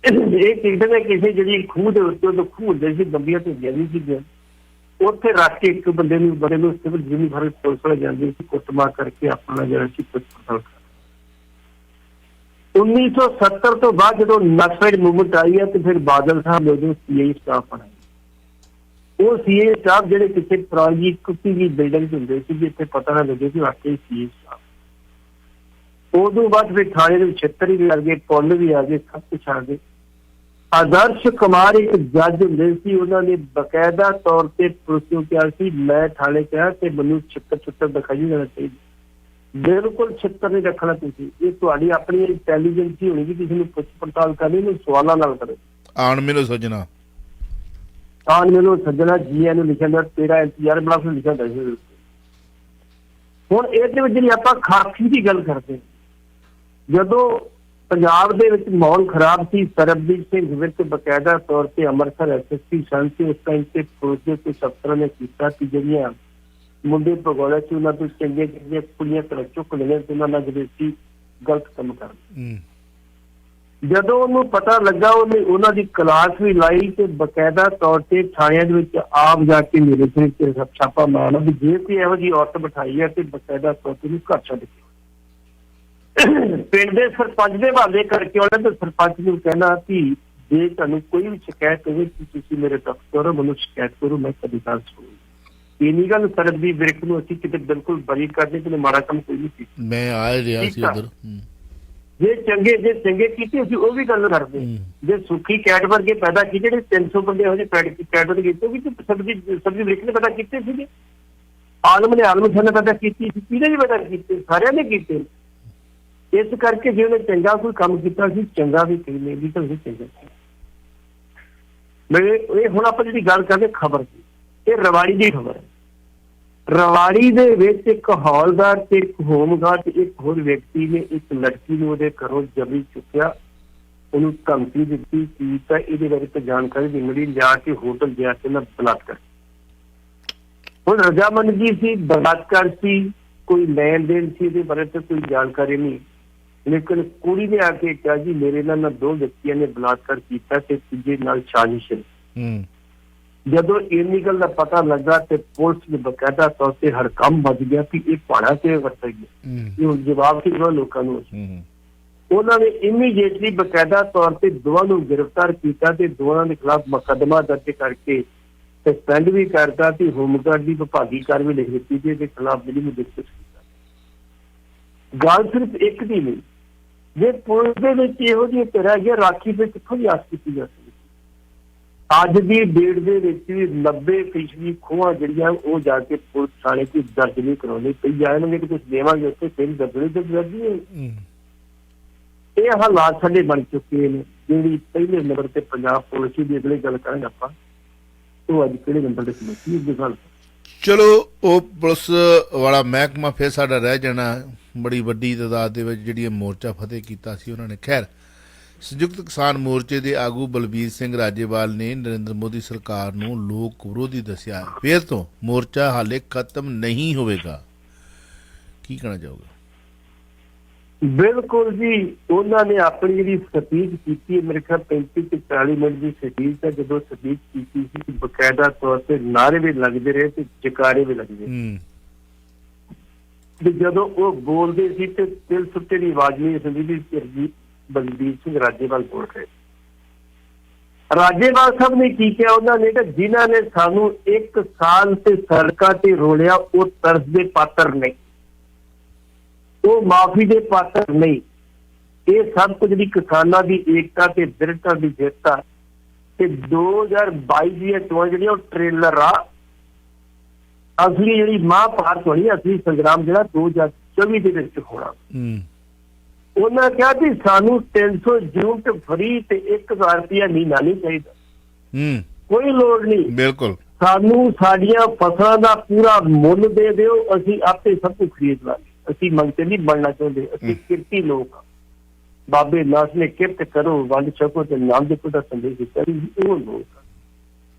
ਇਹ ਕਿਸੇ ਨਾ ਕਿਸੇ ਜਿਹੜੀ ਖੂਹ ਦੇ ਉੱਤੇ ਉਹ ਖੂਹ ਹੁੰਦੇ ਸੀ, ਬੰਬੀਆਂ ਧੁੰਦੀਆਂ ਨਹੀਂ ਸੀਗੀਆਂ, ਉੱਥੇ ਰੱਖ ਕੇ ਇੱਕ ਬੰਦੇ ਨੂੰ ਸਿਵਲ ਯੂਨੀਫਾਰਮ ਪੁਲਿਸ ਵਾਲੇ ਜਾਂਦੇ ਸੀ, ਕੁੱਟਮਾਰ ਕਰਕੇ ਆਪਣਾ ਜਿਹੜਾ ਸੀ ਪੁੱਛ ਪੜਤਾਲ। 1970 ਤੋਂ ਬਾਅਦ ਜਦੋਂ ਨਕਸਲਾਈਟ ਮੂਵਮੈਂਟ ਆਈ ਹੈ ਤੇ ਫਿਰ ਬਾਦਲ ਸਾਹਿਬ ਨੇ ਉਦੋਂ ਸੀਆਈ ਸਟਾਫ ਬਣਾਇਆ। ਉਹ ਸੀਆਈ ਸਟਾਫ ਜਿਹੜੇ ਕਿਸੇ ਪੁਰਾਣੀ ਕੁੱਤੀ ਦੀ ਬਿਲਡਿੰਗ ਹੁੰਦੇ ਸੀ ਜਿੱਥੇ ਪਤਾ ਨਾ ਲੱਗੇ ਕਿ ਵਾਕਈ ਸੀਆਈ ਸਟਾਫ। ਉਦੋਂ ਬਾਅਦ ਫਿਰ ਥਾਣੇ ਦੇ ਛੇਤਰ ਵੀ ਲੱਗ ਗਏ, ਪੁੱਲ ਵੀ ਆ ਗਏ, ਸਭ ਕੁਛ ਆ ਗਏ। ਆਦਰਸ਼ ਕੁਮਾਰ ਇੱਕ ਜੱਜ ਹੁੰਦੇ ਸੀ, ਉਹਨਾਂ ਨੇ ਬਕਾਇਦਾ ਤੌਰ ਤੇ ਪੁਲਿਸ ਨੂੰ ਕਿਹਾ ਸੀ ਮੈਂ ਥਾਣੇ ਕਿਹਾ ਤੇ ਮੈਨੂੰ ਛਿੱਤਰ ਦਿਖਾਈ ਜਾਣਾ ਚਾਹੀਦਾ। ਬਿਲਕੁਲ ਛਿੱਤਰ ਨਹੀਂ ਰੱਖਣਾ ਤੁਸੀਂ, ਇਹ ਤੁਹਾਡੀ ਆਪਣੀ ਇੰਟੈਲੀਜੈਂਸੀ ਹੋਣੀ, ਕਿਸੇ ਨੂੰ ਪੁੱਛ ਪੜਤਾਲ ਕਰਨੀ, ਨੂੰ ਸਵਾਲਾਂ ਨਾਲ ਕਰੋ। ਆਣ ਮਿਲੋ ਸੱਜਣਾ ਜੀ ਨੂੰ ਲਿਖਿਆ ਹੁੰਦਾ, ਤੇਰਾ ਇੰਤਜ਼ਾਰ ਬੜਾ ਕੁਝ ਲਿਖਿਆ ਹੁੰਦਾ ਸੀ। ਹੁਣ ਇਹਦੇ ਵਿੱਚ ਜਿਹੜੀ ਆਪਾਂ ਖਾਕੀ ਦੀ ਗੱਲ ਕਰਦੇ, ਜਦੋਂ ਪੰਜਾਬ ਦੇ ਵਿੱਚ ਮਾਹੌਲ ਖਰਾਬ ਸੀ, ਸਰਬਜੀਤ ਸਿੰਘ ਵਿਰਕ ਬਕਾਇਦਾ ਤੌਰ ਤੇ ਅੰਮ੍ਰਿਤਸਰ ਐਸਐਸਪੀ ਸਨ ਤੇ ਉਸ ਟਾਈਮ ਤੇ ਫੌਜ ਦੇ ਕੁਝ ਅਫਸਰਾਂ ਨੇ ਕੀਤਾ ਕਿ ਜਿਹੜੀਆਂ ਮੁੰਡੇ ਭਗੌੜੇ ਸੀ ਉਹਨਾਂ ਤੋਂ ਚੰਗੀਆਂ ਕੁੜੀਆਂ ਕਰ ਚੁੱਕ ਲੈਣੇ ਤੇ ਉਹਨਾਂ ਨਾਲ ਵਿਦੇਸ਼ੀ ਗਲਤ ਕੰਮ ਕਰਨ। ਜਦੋਂ ਉਹਨੂੰ ਪਤਾ ਲੱਗਾ, ਉਹਨੇ ਉਹਨਾਂ ਦੀ ਕਲਾਸ ਵੀ ਲਾਈ ਤੇ ਬਕਾਇਦਾ ਤੌਰ ਤੇ ਥਾਣਿਆਂ ਦੇ ਵਿੱਚ ਆਪ ਜਾ ਕੇ ਮੇਰੇ ਤੇ ਛਾਪਾ ਮਾਰਨਾ ਵੀ ਜੇ ਕੋਈ ਇਹੋ ਜਿਹੀ ਔਰਤ ਬਿਠਾਈ ਹੈ ਤੇ ਬਕਾਇਦਾ ਤੌਰ ਤੇ ਉਹਨੂੰ ਘਰ ਛੱਡ ਕੇ ਪਿੰਡ ਦੇ ਸਰਪੰਚ ਦੇ ਹਵਾਲੇ ਕਰਕੇ ਉਹਨੇ ਤੇ ਸਰਪੰਚ ਨੂੰ ਕਹਿਣਾ ਕਿ ਜੇ ਤੁਹਾਨੂੰ ਕੋਈ ਵੀ ਸ਼ਿਕਾਇਤ ਹੋਵੇ ਕਿ ਤੁਸੀਂ ਮੇਰੇ ਤੱਕ ਕਰੋ, ਮੈਨੂੰ ਸ਼ਿਕਾਇਤ ਕਰੋ, ਮੈਂ ਕਦੀ ਗੱਲ ਸੁਣੂ। ਇੰਨੀ ਗੱਲ ਸਰਬਜੀਤ ਵਿਰਕ ਨੂੰ ਅਸੀਂ ਕਿਤੇ ਬਿਲਕੁਲ ਬਰੀ ਕਰਦੇ ਕਿ ਮਾੜਾ ਕੰਮ ਕੋਈ ਨਹੀਂ ਕੀਤਾ। ਮੈਂ ਆ ਰਿਹਾ ਸੀ ਉਧਰ, ਜੇ ਚੰਗੇ ਕੀਤੇ ਅਸੀਂ ਉਹ ਵੀ ਗੱਲ ਕਰਦੇ। ਜੇ ਸੁੱਖੀ ਕੈਟ ਵਰਗੇ ਪੈਦਾ ਕੀਤੇ, ਜਿਹੜੇ 300 ਬੰਦੇ ਇਹੋ ਜਿਹੇ ਕੈਟ ਵਰਗੇ ਕੀਤੇ, ਉਹ ਵੀ ਸਰਬਜੀਤ ਵਿਰਕ ਨੇ ਪੈਦਾ ਕੀਤੇ ਸੀਗੇ। ਆਲਮ ਨੇ ਆਲਮ ਖਾਨ ਨੇ ਪੈਦਾ ਕੀਤੀ ਸੀ, ਕਿਹਨੇ ਵੀ ਪੈਦਾ ਕੀਤੇ, ਸਾਰਿਆਂ ਨੇ ਕੀਤੇ। ਇਸ ਕਰਕੇ ਜੇ ਉਹਨੇ ਚੰਗਾ ਕੋਈ ਕੰਮ ਕੀਤਾ ਸੀ, ਚੰਗਾ ਵੀ ਕਹਿੰਦੇ ਵੀ ਤਾਂ ਚੰਗਾ। ਇਹ ਹੁਣ ਆਪਾਂ ਜਿਹੜੀ ਗੱਲ ਕਰਦੇ ਖਬਰ ਦੀ, ਇਹ ਰਵਾੜੀ ਦੀ ਖਬਰ ਹੈ। ਰਵਾੜੀ ਦੇ ਵਿੱਚ ਇੱਕ ਹੌਲਦਾਰ ਤੇ ਇੱਕ ਹੋਮਗਾਰਡ ਤੇ ਇੱਕ ਹੋਰ ਵਿਅਕਤੀ ਨੇ ਇੱਕ ਲੜਕੀ ਨੂੰ ਉਹਦੇ ਘਰੋਂ ਜਬਰੀ ਚੁੱਕਿਆ, ਉਹਨੂੰ ਧਮਕੀ ਦਿੱਤੀ ਕਿ ਤਾਂ ਇਹਦੇ ਬਾਰੇ ਤਾਂ ਜਾਣਕਾਰੀ ਨਹੀਂ ਮਿਲੀ, ਲਿਆ ਕੇ ਹੋਟਲ ਜਾ ਕੇ ਨਾ ਬਲਾਤਕਾਰ। ਹੁਣ ਰਜਾਮੰਦਗੀ ਸੀ, ਬਲਾਤਕਾਰ ਸੀ, ਕੋਈ ਲੈਣ ਦੇਣ ਸੀ, ਇਹਦੇ ਬਾਰੇ ਤਾਂ ਕੋਈ ਜਾਣਕਾਰੀ ਨਹੀਂ। ਲੇਕਿਨ ਕੁੜੀ ਨੇ ਆ ਕੇ ਕਿਹਾ ਜੀ ਮੇਰੇ ਨਾਲ 2 ਵਿਅਕਤੀਆਂ ਨੇ ਬਲਾਤਕਾਰ ਕੀਤਾ ਤੇ ਤੀਜੇ ਨਾਲ ਸਾਜ਼ਿਸ਼ ਹੈ। ਜਦੋਂ ਇੰਨੀ ਗੱਲ ਦਾ ਪਤਾ ਲੱਗਾ ਤੇ ਪੁਲਿਸ ਨੇ ਬਕਾਇਦਾ ਤੌਰ ਤੇ ਹਰ ਕੰਮ ਵੱਜ ਗਿਆ ਕਿ ਇਹ ਭਾੜਾ ਤੇ ਵਰਤ ਗਿਆ, ਇਹ ਹੁਣ ਜਵਾਬ ਸੀ ਲੋਕਾਂ ਨੂੰ। ਉਹਨਾਂ ਨੇ ਇਮੀਡੀਏਟਲੀ ਬਕਾਇਦਾ ਤੌਰ ਤੇ ਦੋਵਾਂ ਨੂੰ ਗ੍ਰਿਫਤਾਰ ਕੀਤਾ ਤੇ ਦੋਵਾਂ ਦੇ ਖਿਲਾਫ ਮੁਕੱਦਮਾ ਦਰਜ ਕਰਕੇ ਸਸਪੈਂਡ ਵੀ ਕਰਤਾ ਤੇ ਹੋਮਗਾਰਡ ਦੀ ਵਿਭਾਗੀ ਕਾਰਵਾਈ ਲਿਖ ਦਿੱਤੀ ਤੇ ਇਹਦੇ ਖਿਲਾਫ ਜਿਹੜੀ ਮੁਦਤ ਕੀਤਾ। ਗੱਲ ਸਿਰਫ ਇੱਕ ਦੀ ਨਹੀਂ, ਜੇ ਪੁਲਿਸ ਦੇ ਵਿੱਚ ਇਹੋ ਜਿਹੀ ਤਰ੍ਹਾਂ ਹੈ ਰਾਖੀ ਤੇ ਕਿੱਥੋਂ ਦੀ ਆਸ ਕੀਤੀ ਜਾ ਸਕਦੀ। ਅੱਜ ਦੀ ਡੇਟ ਦੇ ਵਿੱਚ ਵੀ 90% ਖੋਹਾਂ ਜਿਹੜੀਆਂ ਉਹ ਜਾ ਕੇ ਪੁਲਿਸ ਥਾਣੇ 'ਚ ਦਰਜ ਨਹੀਂ ਕਰਾਉਂਦੇ, ਕਈ ਜਾਣਗੇ ਕਿ ਕੁਝ ਦੇਵਾਂਗੇ ਉੱਥੇ ਫਿਰ ਦਰਜਣੀ ਤੇ ਦਰਜੀ ਹੈ। ਇਹ ਹਾਲਾਤ ਸਾਡੇ ਬਣ ਚੁੱਕੇ ਨੇ। ਜਿਹੜੀ ਪਹਿਲੇ ਨੰਬਰ ਤੇ ਪੰਜਾਬ ਪੁਲਿਸ ਦੀ ਅਗਲੀ ਗੱਲ ਕਰਾਂਗੇ ਆਪਾਂ, ਉਹ ਅੱਜ ਕਿਹੜੇ ਨੰਬਰ ਤੇ ਸਮਝੀ ਇਸ ਗੱਲ। ਚਲੋ ਉਹ ਪੁਲਿਸ ਵਾਲਾ ਮਹਿਕਮਾ ਫਿਰ ਸਾਡਾ ਰਹਿ ਜਾਣਾ। ਬੜੀ ਵੱਡੀ ਤਾਦਾਦ ਦੇ ਵਿੱਚ ਜਿਹੜੀ ਮੋਰਚਾ ਫਤਿਹ ਕੀਤਾ ਸੀ ਉਹਨਾਂ ਨੇ। ਖੈਰ, ਸੰਯੁਕਤ ਕਿਸਾਨ ਮੋਰਚੇ ਦੇ ਆਗੂ ਬਲਬੀਰ ਸਿੰਘ ਰਾਜੇਵਾਲ ਨੇ ਨਰਿੰਦਰ ਮੋਦੀ ਸਰਕਾਰ ਨੂੰ ਲੋਕ ਵਿਰੋਧੀ ਦੱਸਿਆ। ਫਿਰ ਤੋਂ ਮੋਰਚਾ ਹਾਲੇ ਖਤਮ ਨਹੀਂ ਹੋਵੇਗਾ, ਕੀ ਕਹਿਣਾ ਚਾਹੋਗੇ? ਬਿਲਕੁਲ ਜੀ, ਉਹਨਾਂ ਨੇ ਆਪਣੀ ਜਿਹੜੀ ਸਪੀਚ ਕੀਤੀ, ਮੇਰੇ ਖਿਆਲ 35 ਤੋਂ 40 ਮਿੰਟ ਦੀ ਸਪੀਚ ਹੈ। ਜਦੋਂ ਸਪੀਚ ਕੀਤੀ ਸੀ ਬਕਾਇਦਾ ਤੌਰ ਤੇ ਨਾਅਰੇ ਵੀ ਲੱਗਦੇ ਰਹੇ ਤੇ ਜਕਾਰੇ ਵੀ ਲੱਗਦੇ। ਤੇ ਜਦੋਂ ਉਹ ਬੋਲਦੇ ਸੀ ਤੇ ਦਿਲ ਸੁੱਟੇ ਦੀ ਆਵਾਜ਼ ਨਹੀਂ ਸੁਣਦੀ ਸੀ। ਬਲਬੀਰ ਸਿੰਘ ਰਾਜੇਵਾਲ ਬੋਲ ਰਹੇ। ਰਾਜੇਵਾਲ ਸਾਹਿਬ ਨੇ ਕੀ ਕਿਹਾ? ਉਹਨਾਂ ਨੇ ਕਿ ਜਿਨ੍ਹਾਂ ਨੇ ਸਾਨੂੰ 1 ਸਾਲ ਤੇ ਸੜਕਾਂ ਤੇ ਰੋਲਿਆ ਉਹ ਤਰਸ ਦੇ ਪਾਤਰ ਨਹੀਂ, ਉਹ ਮਾਫੀ ਦੇ ਪਾਤਰ ਨਹੀਂ। ਇਹ ਸਭ ਕੁਝ ਜਿਹੜੀ ਕਿਸਾਨਾਂ ਦੀ ਏਕਤਾ ਤੇ ਦ੍ਰਿੜਤਾ ਦੀ ਜਿੱਤ ਆ। ਤੇ 2022 ਦੀਆਂ ਚੋਣਾਂ ਜਿਹੜੀਆਂ ਉਹ ਟ੍ਰੇਲਰ ਆ। ਅਸਲੀ ਜਿਹੜੀ ਮਹਾਂਭਾਰਤ ਹੋਣੀ, ਅਸਲੀ ਸੰਗਰਾਮ ਜਿਹੜਾ 2024 ਦੇ ਵਿੱਚ ਹੋਣਾ। ਉਹਨਾਂ ਕਿਹਾ ਕਿ ਸਾਨੂੰ 300 ਯੂਨਿਟ ਫਰੀ ਤੇ 1000 ਰੁਪਇਆ ਮਹੀਨਾ ਨਹੀਂ ਚਾਹੀਦਾ, ਕੋਈ ਲੋੜ ਨਹੀਂ। ਬਿਲਕੁਲ, ਸਾਨੂੰ ਸਾਡੀਆਂ ਫਸਲਾਂ ਦਾ ਪੂਰਾ ਮੁੱਲ ਦੇ ਦਿਓ, ਅਸੀਂ ਆਪੇ ਸਭ ਕੁਝ ਖਰੀਦ ਲਾਂਗੇ। ਅਸੀਂ ਮੰਗਤੇ ਨਹੀਂ ਬਣਨਾ ਚਾਹੁੰਦੇ, ਅਸੀਂ ਕਿਰਤੀ ਲੋਕ ਹਾਂ। ਬਾਬੇ ਨਾਸ ਨੇ ਕਿਰਤ ਕਰੋ, ਵੰਡ ਛਕੋ ਤੇ ਨਾਮ ਦੇਖੋ ਦਾ ਸੰਦੇਸ਼ ਦਿੱਤਾ, ਉਹ ਲੋਕ।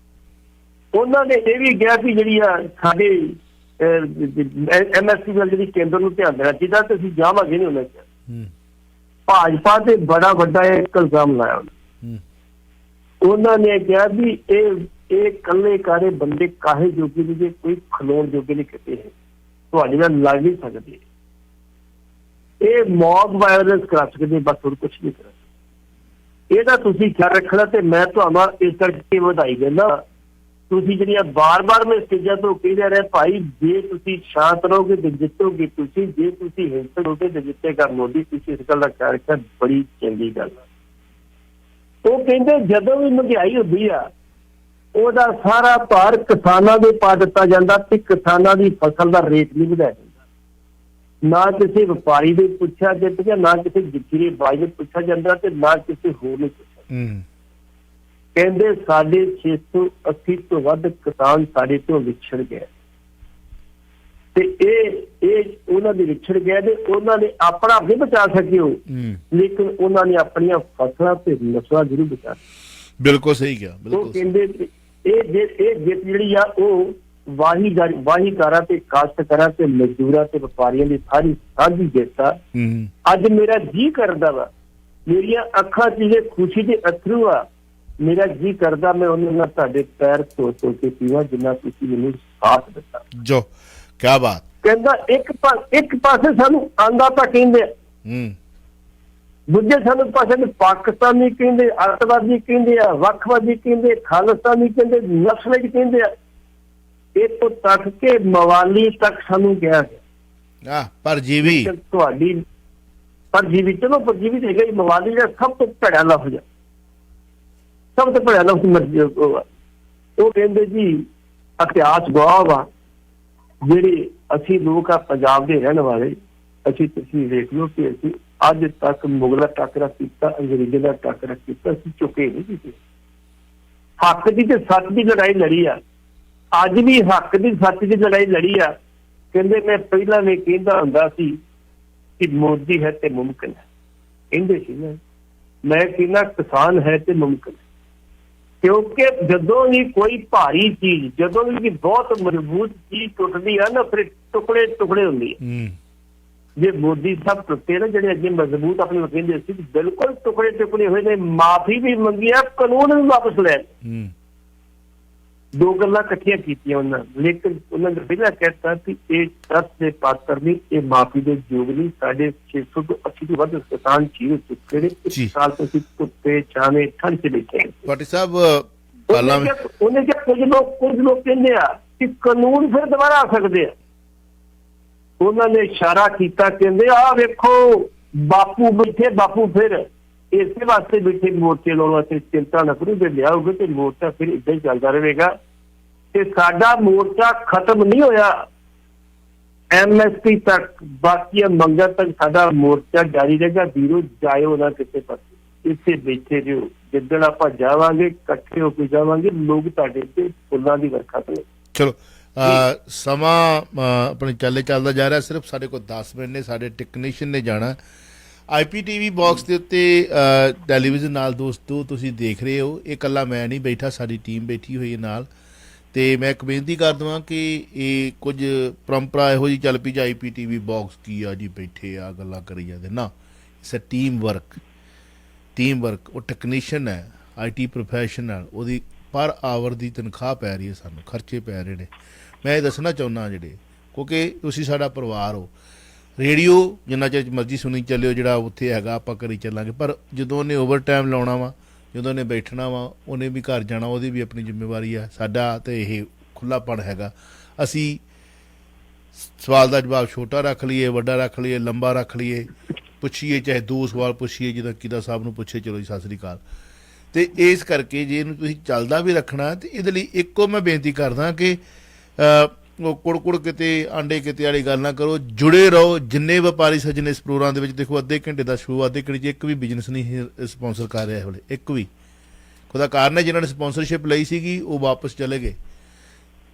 ਉਹਨਾਂ ਨੇ ਇਹ ਵੀ ਕਿਹਾ ਕਿ ਜਿਹੜੀ ਆ ਸਾਡੇ MSP ਵੱਲ ਜਿਹੜੀ ਕੇਂਦਰ ਨੂੰ ਧਿਆਨ ਦੇਣਾ ਚਾਹੀਦਾ ਤੇ ਅਸੀਂ ਜਾਵਾਂਗੇ ਨਹੀਂ। ਉਹਨਾਂ ਕਿਹਾ ਭਾਜਪਾ ਤੇ ਬੜਾ ਵੱਡਾ ਇੱਕ ਇਲਜ਼ਾਮ ਲਾਇਆ। ਉਹਨਾਂ ਨੇ ਕਿਹਾ ਵੀ ਇਹ ਕੱਲੇ ਕਾਰੇ ਬੰਦੇ ਕਾਹੇ ਜੋਗੇ ਨਹੀਂ, ਜੇ ਕੋਈ ਖਲੋਣ ਜੋਗੇ ਨਹੀਂ ਕਿਤੇ ਹੈ, ਤੁਹਾਡੇ ਨਾਲ ਲੱਗ ਨਹੀਂ ਸਕਦੇ। ਇਹ ਮੌਬ ਵਾਇਲੈਂਸ ਕਰਾ ਸਕਦੇ, ਬਸ ਹੋਰ ਕੁਛ ਨਹੀਂ ਕਰਾ। ਇਹਦਾ ਤੁਸੀਂ ਖਿਆਲ ਰੱਖਣਾ ਤੇ ਮੈਂ ਤੁਹਾਨੂੰ ਇਸ ਕਰਕੇ ਵਧਾਈ ਦਿੰਦਾ। ਤੁਸੀਂ ਜਿਹੜੀਆਂ ਬਾਰ-ਬਾਰ ਮੈਂ ਸਟੇਜਾਂ ਤੋਂ ਕਹਿੰਦੇ ਰਹੇ ਭਾਈ, ਜੇ ਤੁਸੀਂ ਸ਼ਾਂਤ ਰਹੋਗੇ ਤੇ ਜਿੱਤੋਗੇ ਤੁਸੀਂ, ਜੇ ਤੁਸੀਂ ਹਿੰਸਕ ਹੋਗੇ ਤੇ ਜਿੱਤੇਗਾ ਮੋਦੀ। ਤੁਸੀਂ ਇਸ ਗੱਲ ਦਾ ਖਿਆਲ ਰੱਖਿਆ, ਬੜੀ ਚੰਗੀ ਗੱਲ ਆ। ਉਹ ਕਹਿੰਦੇ ਜਦੋਂ ਵੀ ਮਹਿੰਗਾਈ ਹੁੰਦੀ ਆ ਉਹਦਾ ਸਾਰਾ ਭਾਰ ਕਿਸਾਨਾਂ ਦੇ ਪਾ ਦਿੱਤਾ ਜਾਂਦਾ ਤੇ ਕਿਸਾਨਾਂ ਦੀ ਫਸਲ ਦਾ ਰੇਟ ਨਹੀਂ ਵਧਾਇਆ ਜਾਂਦਾ। ਨਾ ਕਿਸੇ ਵਪਾਰੀ ਦੇ ਪੁੱਛਿਆ ਜਾਂਦਾ, ਨਾ ਕਿਸੇ ਜ਼ਿਕਰੇ ਬਾਈ ਨੇ ਪੁੱਛਿਆ ਜਾਂਦਾ ਤੇ ਨਾ ਕਿਸੇ ਹੋਰ ਨੇ ਪੁੱਛਿਆ। ਕਹਿੰਦੇ ਸਾਡੇ 680 ਤੋਂ ਵੱਧ ਕਿਸਾਨ ਸਾਡੇ ਤੋਂ ਵਿਛੜ ਗਏ ਤੇ ਇਹ ਉਹਨਾਂ ਦੇ ਵਿਛੜ ਗਏ ਤੇ ਉਹਨਾਂ ਨੇ ਆਪਣਾ ਨਹੀਂ ਬਚਾ ਸਕੇ ਉਹ, ਲੇਕਿਨ ਉਹਨਾਂ ਨੇ ਆਪਣੀਆਂ ਫਸਲਾਂ ਤੇ ਨਸਲਾਂ ਜ਼ਰੂਰ ਬਚਾ। ਬਿਲਕੁਲ ਸਹੀ ਕਿਹਾ। ਉਹ ਕਹਿੰਦੇ ਇਹ ਜਿੱਤ ਜਿਹੜੀ ਆ ਉਹ ਵਾਹੀਕਾਰਾਂ ਤੇ ਕਾਸ਼ਤਕਾਰਾਂ ਤੇ ਮਜ਼ਦੂਰਾਂ ਤੇ ਵਪਾਰੀਆਂ ਦੀ ਸਾਰੀ ਸਾਂਝੀ ਜਿੱਤ ਆ। ਅੱਜ ਮੇਰਾ ਜੀ ਕਰਦਾ ਵਾ, ਮੇਰੀਆਂ ਅੱਖਾਂ 'ਚ ਜਿਹੜੇ ਖੁਸ਼ੀ ਦੇ ਅਥਰੂ ਆ, ਮੇਰਾ ਜੀ ਕਰਦਾ ਮੈਂ ਉਹਨਾਂ ਨਾਲ ਤੁਹਾਡੇ ਪੈਰ ਧੋ ਕੇ ਪੀਵਾਂ ਜਿੰਨਾ ਤੁਸੀਂ ਮੈਨੂੰ ਸਾਥ ਦਿੱਤਾ। ਜੋ ਕਿਆ ਬਾਤ। ਕਹਿੰਦਾ ਇੱਕ ਪਾਸੇ ਸਾਨੂੰ ਆਂਦਾ ਤਾਂ ਕਹਿੰਦੇ, ਦੂਜੇ ਸਾਨੂੰ ਪਾਸੇ ਪਾਕਿਸਤਾਨੀ ਕਹਿੰਦੇ, ਅੱਤਵਾਦੀ ਕਹਿੰਦੇ ਆ, ਵੱਖਵਾਦੀ ਕਹਿੰਦੇ, ਖਾਲਿਸਤਾਨੀ ਕਹਿੰਦੇ, ਨਸਲੀ ਕਹਿੰਦੇ ਆ। ਇੱਥੋਂ ਤੱਕ ਕੇ ਮਵਾਲੀ ਤੱਕ ਸਾਨੂੰ ਕਿਹਾ ਗਿਆ ਪਰਜੀਵੀ, ਤੁਹਾਡੀ ਪਰਜੀਵੀ। ਚਲੋ ਪਰਜੀਵੀ ਹੈਗਾ ਹੀ, ਮਵਾਲੀ ਦਾ ਸਭ ਤੋਂ ਭੈੜਾ ਲਫ਼ਜ਼ ਆ, ਸਭ ਤੋਂ ਭੈੜਾ ਲਫ਼ਜ਼। ਉਹ ਕਹਿੰਦੇ ਜੀ ਇਤਿਹਾਸ ਗਵਾਹ ਵਾ, ਜਿਹੜੇ ਅਸੀਂ ਲੋਕ ਆ ਪੰਜਾਬ ਦੇ ਰਹਿਣ ਵਾਲੇ, ਤੁਸੀਂ ਦੇਖ ਲਓ ਕਿ ਅਸੀਂ ਅੱਜ ਤੱਕ ਮੁਗਲਾਂ ਟਾਕਰਾ ਕੀਤਾ, ਅੰਗਰੇਜ਼ਾਂ ਦਾ ਟਾਕਰਾ ਕੀਤਾ, ਅਸੀਂ ਝੁਕੇ ਨਹੀਂ ਕੀਤੇ। ਹੱਕ ਦੀ ਤੇ ਸੱਚ ਦੀ ਲੜਾਈ ਲੜੀ ਆ, ਅੱਜ ਵੀ ਹੱਕ ਦੀ ਸੱਚ ਦੀ ਲੜਾਈ ਲੜੀ ਆ। ਕਹਿੰਦੇ ਮੈਂ ਪਹਿਲਾਂ ਵੀ ਕਹਿੰਦਾ ਹੁੰਦਾ ਸੀ ਕਿ ਮੋਦੀ ਹੈ ਤੇ ਮੁਮਕਿਨ ਹੈ, ਕਹਿੰਦੇ ਸੀ ਨਾ। ਮੈਂ ਕਹਿੰਦਾ ਕਿਸਾਨ ਹੈ ਤੇ ਮੁਮਕਿਨ ਹੈ, ਕਿਉਂਕਿ ਜਦੋਂ ਵੀ ਕੋਈ ਭਾਰੀ ਚੀਜ਼, ਜਦੋਂ ਵੀ ਬਹੁਤ ਮਜ਼ਬੂਤ ਚੀਜ਼ ਟੁੱਟਦੀ ਆ ਨਾ, ਫਿਰ ਟੁਕੜੇ ਟੁਕੜੇ ਹੁੰਦੀ ਹੈ। ਜੇ ਮੋਦੀ ਸਾਹਿਬ ਟੁੱਟੇ ਨਾ, ਜਿਹੜੇ ਅੱਗੇ ਮਜ਼ਬੂਤ ਆਪਣੇ ਕਹਿੰਦੇ ਸੀ, ਬਿਲਕੁਲ ਟੁਕੜੇ ਟੁਕੜੇ ਹੋਏ ਨੇ। ਮਾਫੀ ਵੀ ਮੰਗੀ ਆ, ਕਾਨੂੰਨ ਵੀ ਵਾਪਸ ਲੈ। ਦੋ ਗੱਲਾਂ ਇਕੱਠੀਆਂ ਕੀਤੀਆਂ ਉਹਨਾਂ ਨੇ। ਲੇਕਿਨ ਉਹਨਾਂ ਨੇ ਪਹਿਲਾਂ ਕਹਿਤਾ ਕਿ ਇਹ ਟਰੱਸਟ ਦੇ ਪਾਤਰ ਨਹੀਂ, ਇਹ ਮਾਫੀ ਦੇ ਯੋਗ ਨਹੀਂ। ਸਾਡੇ 600 ਤੋਂ 80 ਤੋਂ ਵੱਧ ਕਿਸਾਨ ਸ਼ਹੀਦ ਹੋ ਚੁੱਕੇ ਨੇ। ਜੀ। ਇੱਕ ਸਾਲ ਤੋਂ ਅਸੀਂ ਧੁੱਪੇ ਛਾਵੇਂ ਠੰਡ 'ਚ ਬੈਠੇ ਹਾਂ। ਪਾਟੀ ਸਾਹਿਬ ਪਹਿਲਾਂ ਉਹਨੇ ਕਿਹਾ ਕੁਝ ਲੋਕ ਕਹਿੰਦੇ ਆ ਕਿ ਕਾਨੂੰਨ ਫਿਰ ਦੁਬਾਰਾ ਆ ਸਕਦੇ ਆ। ਉਹਨਾਂ ਨੇ ਇਸ਼ਾਰਾ ਕੀਤਾ, ਕਹਿੰਦੇ ਆ ਵੇਖੋ ਬਾਪੂ ਬੈਠੇ, ਬਾਪੂ ਫਿਰ ਇਸੇ ਵਾਸਤੇ ਬੈਠੇ ਮੋਰਚੇ ਲਾਉਣ ਵਾਸਤੇ। ਚਿੰਤਾ ਨਾ ਕਰੋ, ਜੇ ਲਿਆਓਗੇ ਤੇ ਮੋਰਚਾ ਫਿਰ ਏਦਾਂ ਹੀ ਚੱਲਦਾ ਰਹੇਗਾ ਤੇ ਸਾਡਾ ਮੋਰਚਾ ਖਤਮ ਨਹੀਂ ਹੋਇਆ MSP ਤੱਕ, ਬਾਕੀਆਂ ਮੰਗਾਂ ਤੱਕ ਸਾਡਾ ਮੋਰਚਾ ਜਾਰੀ ਰਹੇਗਾ। ਵੀਰੋ ਜਾਇਓ ਨਾ ਕਿਸੇ ਪਾਸੇ, ਇੱਥੇ ਬੈਠੇ ਰਹੋ। ਜਿੱਦਣ ਆਪਾਂ ਜਾਵਾਂਗੇ ਇਕੱਠੇ ਹੋ ਕੇ ਜਾਵਾਂਗੇ, ਲੋਕ ਤੁਹਾਡੇ ਤੇ ਫੁੱਲਾਂ ਦੀ ਵਰਖਾ ਕਰਨਗੇ। ਚਲੋ ਸਮਾਂ ਆਪਣੇ ਚੱਲਦਾ ਜਾ ਰਿਹਾ। ਸਿਰਫ ਸਾਡੇ ਕੋਲ 10 ਮਿੰਟ ਨੇ। ਸਾਡੇ ਟੈਕਨੀਸ਼ੀਅਨ ਨੇ ਜਾਣਾ IPTV ਬਾਕਸ ਦੇ ਉੱਤੇ ਟੈਲੀਵਿਜ਼ਨ ਨਾਲ। ਦੋਸਤੋ ਤੁਸੀਂ ਦੇਖ ਰਹੇ ਹੋ, ਇਹ ਇਕੱਲਾ ਮੈਂ ਨਹੀਂ ਬੈਠਾ, ਸਾਡੀ ਟੀਮ ਬੈਠੀ ਹੋਈ ਹੈ ਨਾਲ। ਤੇ ਮੈਂ ਇੱਕ ਬੇਨਤੀ ਕਰ ਦੇਵਾਂ ਕਿ ਇਹ ਕੁਝ ਪਰੰਪਰਾ ਇਹੋ ਜਿਹੀ ਚੱਲ ਪਈ ਜਾਂ IPTV ਬਾਕਸ ਕੀ ਆ ਜੀ ਬੈਠੇ ਆ ਗੱਲਾਂ ਕਰੀ ਜਾਂਦੇ ਨਾ। It's a teamwork. ਉਹ ਟੈਕਨੀਸ਼ੀਅਨ ਹੈ, IT ਪ੍ਰੋਫੈਸ਼ਨਲ, ਉਹਦੀ ਪਰ ਆਵਰ ਦੀ ਤਨਖਾਹ ਪੈ ਰਹੀ ਹੈ, ਸਾਨੂੰ ਖਰਚੇ ਪੈ ਰਹੇ ਨੇ। ਮੈਂ ਇਹ ਦੱਸਣਾ ਚਾਹੁੰਦਾ ਜਿਹੜੇ, ਕਿਉਂਕਿ ਤੁਸੀਂ ਸਾਡਾ ਪਰਿਵਾਰ ਹੋ। ਰੇਡੀਓ ਜਿੰਨਾ ਚਿਰ ਮਰਜ਼ੀ ਸੁਣੀ ਚੱਲਿਓ, ਜਿਹੜਾ ਉੱਥੇ ਹੈਗਾ ਆਪਾਂ ਕਰੀ ਚੱਲਾਂਗੇ, ਪਰ ਜਦੋਂ ਉਹਨੇ ਓਵਰ ਟਾਈਮ ਲਾਉਣਾ ਵਾ, ਜਦੋਂ ਉਹਨੇ ਬੈਠਣਾ ਵਾ, ਉਹਨੇ ਵੀ ਘਰ ਜਾਣਾ, ਉਹਦੀ ਵੀ ਆਪਣੀ ਜ਼ਿੰਮੇਵਾਰੀ ਆ। ਸਾਡਾ ਤਾਂ ਇਹ ਖੁੱਲ੍ਹਾਪਣ ਹੈਗਾ। ਅਸੀਂ ਸਵਾਲ ਦਾ ਜਵਾਬ ਛੋਟਾ ਰੱਖ ਲਈਏ, ਵੱਡਾ ਰੱਖ ਲਈਏ, ਲੰਬਾ ਰੱਖ ਲਈਏ, ਪੁੱਛੀਏ ਚਾਹੇ 2 ਸਵਾਲ ਪੁੱਛੀਏ, ਜਿੱਦਾਂ ਕਿਦਾ ਸਾਹਿਬ ਨੂੰ ਪੁੱਛੇ ਚਲੋ ਜੀ ਸਤਿ ਸ੍ਰੀ ਅਕਾਲ। ਅਤੇ ਇਸ ਕਰਕੇ ਜੇ ਇਹਨੂੰ ਤੁਸੀਂ ਚੱਲਦਾ ਵੀ ਰੱਖਣਾ ਤਾਂ ਇਹਦੇ ਲਈ ਇੱਕੋ ਮੈਂ ਬੇਨਤੀ ਕਰਦਾ ਕਿ ਉਹ ਕੁੜ ਕਿਤੇ ਆਂਡੇ ਕਿਤੇ ਵਾਲੀ ਗੱਲ ਨਾ ਕਰੋ। ਜੁੜੇ ਰਹੋ। ਜਿੰਨੇ ਵਪਾਰੀ ਸੱਜਣ ਇਸ ਪ੍ਰੋਗਰਾਮ ਦੇ ਵਿੱਚ, ਦੇਖੋ ਅੱਧੇ ਘੰਟੇ ਦਾ ਸ਼ੋਅ, ਅੱਧੇ ਘੰਟੇ 'ਚ ਇੱਕ ਵੀ ਬਿਜ਼ਨਸ ਨਹੀਂ ਸਪੋਂਸਰ ਕਰ ਰਿਹਾ ਇਸ ਵੇਲੇ, ਇੱਕ ਵੀ। ਉਹਦਾ ਕਾਰਨ ਹੈ ਜਿਨ੍ਹਾਂ ਨੇ ਸਪੋਂਸਰਸ਼ਿਪ ਲਈ ਸੀਗੀ ਉਹ ਵਾਪਸ ਚਲੇ ਗਏ।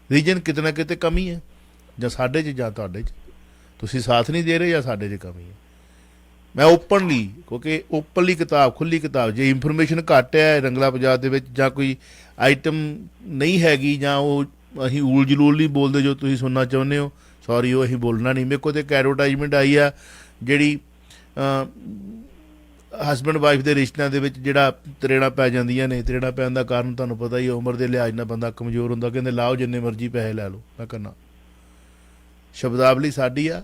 ਰੀਜਨ ਕਿਤੇ ਨਾ ਕਿਤੇ ਕਮੀ ਹੈ, ਜਾਂ ਸਾਡੇ 'ਚ ਜਾਂ ਤੁਹਾਡੇ 'ਚ। ਤੁਸੀਂ ਸਾਥ ਨਹੀਂ ਦੇ ਰਹੇ ਜਾਂ ਸਾਡੇ 'ਚ ਕਮੀ ਹੈ। ਮੈਂ ਓਪਨਲੀ, ਕਿਉਂਕਿ ਓਪਨਲੀ ਕਿਤਾਬ, ਖੁੱਲ੍ਹੀ ਕਿਤਾਬ, ਜੇ ਇਨਫੋਰਮੇਸ਼ਨ ਘੱਟ ਹੈ ਰੰਗਲਾ ਪੰਜਾਬ ਦੇ ਵਿੱਚ, ਜਾਂ ਕੋਈ ਆਈਟਮ ਨਹੀਂ ਹੈਗੀ, ਜਾਂ ਉਹ ਅਸੀਂ ਊਲ ਜਲੂਲ ਨਹੀਂ ਬੋਲਦੇ ਜੋ ਤੁਸੀਂ ਸੁਣਨਾ ਚਾਹੁੰਦੇ ਹੋ, ਸੌਰੀ ਉਹ ਅਸੀਂ ਬੋਲਣਾ ਨਹੀਂ। ਮੇਰੇ ਕੋਲ ਤਾਂ ਇੱਕ ਐਡਵਰਟਾਈਜ਼ਮੈਂਟ ਆਈ ਆ ਜਿਹੜੀ ਹਸਬੈਂਡ ਵਾਈਫ ਦੇ ਰਿਸ਼ਤਿਆਂ ਦੇ ਵਿੱਚ ਜਿਹੜਾ ਤਰੇੜਾਂ ਪੈ ਜਾਂਦੀਆਂ ਨੇ। ਤਰੇੜਾਂ ਪੈਣ ਦਾ ਕਾਰਨ ਤੁਹਾਨੂੰ ਪਤਾ ਹੀ, ਉਮਰ ਦੇ ਲਿਹਾਜ਼ ਨਾਲ ਬੰਦਾ ਕਮਜ਼ੋਰ ਹੁੰਦਾ, ਕਹਿੰਦੇ ਲਾਓ ਜਿੰਨੇ ਮਰਜ਼ੀ ਪੈਸੇ ਲੈ ਲਓ। ਮੈਂ ਕਹਿੰਦਾ ਸ਼ਬਦਾਵਲੀ ਸਾਡੀ ਆ,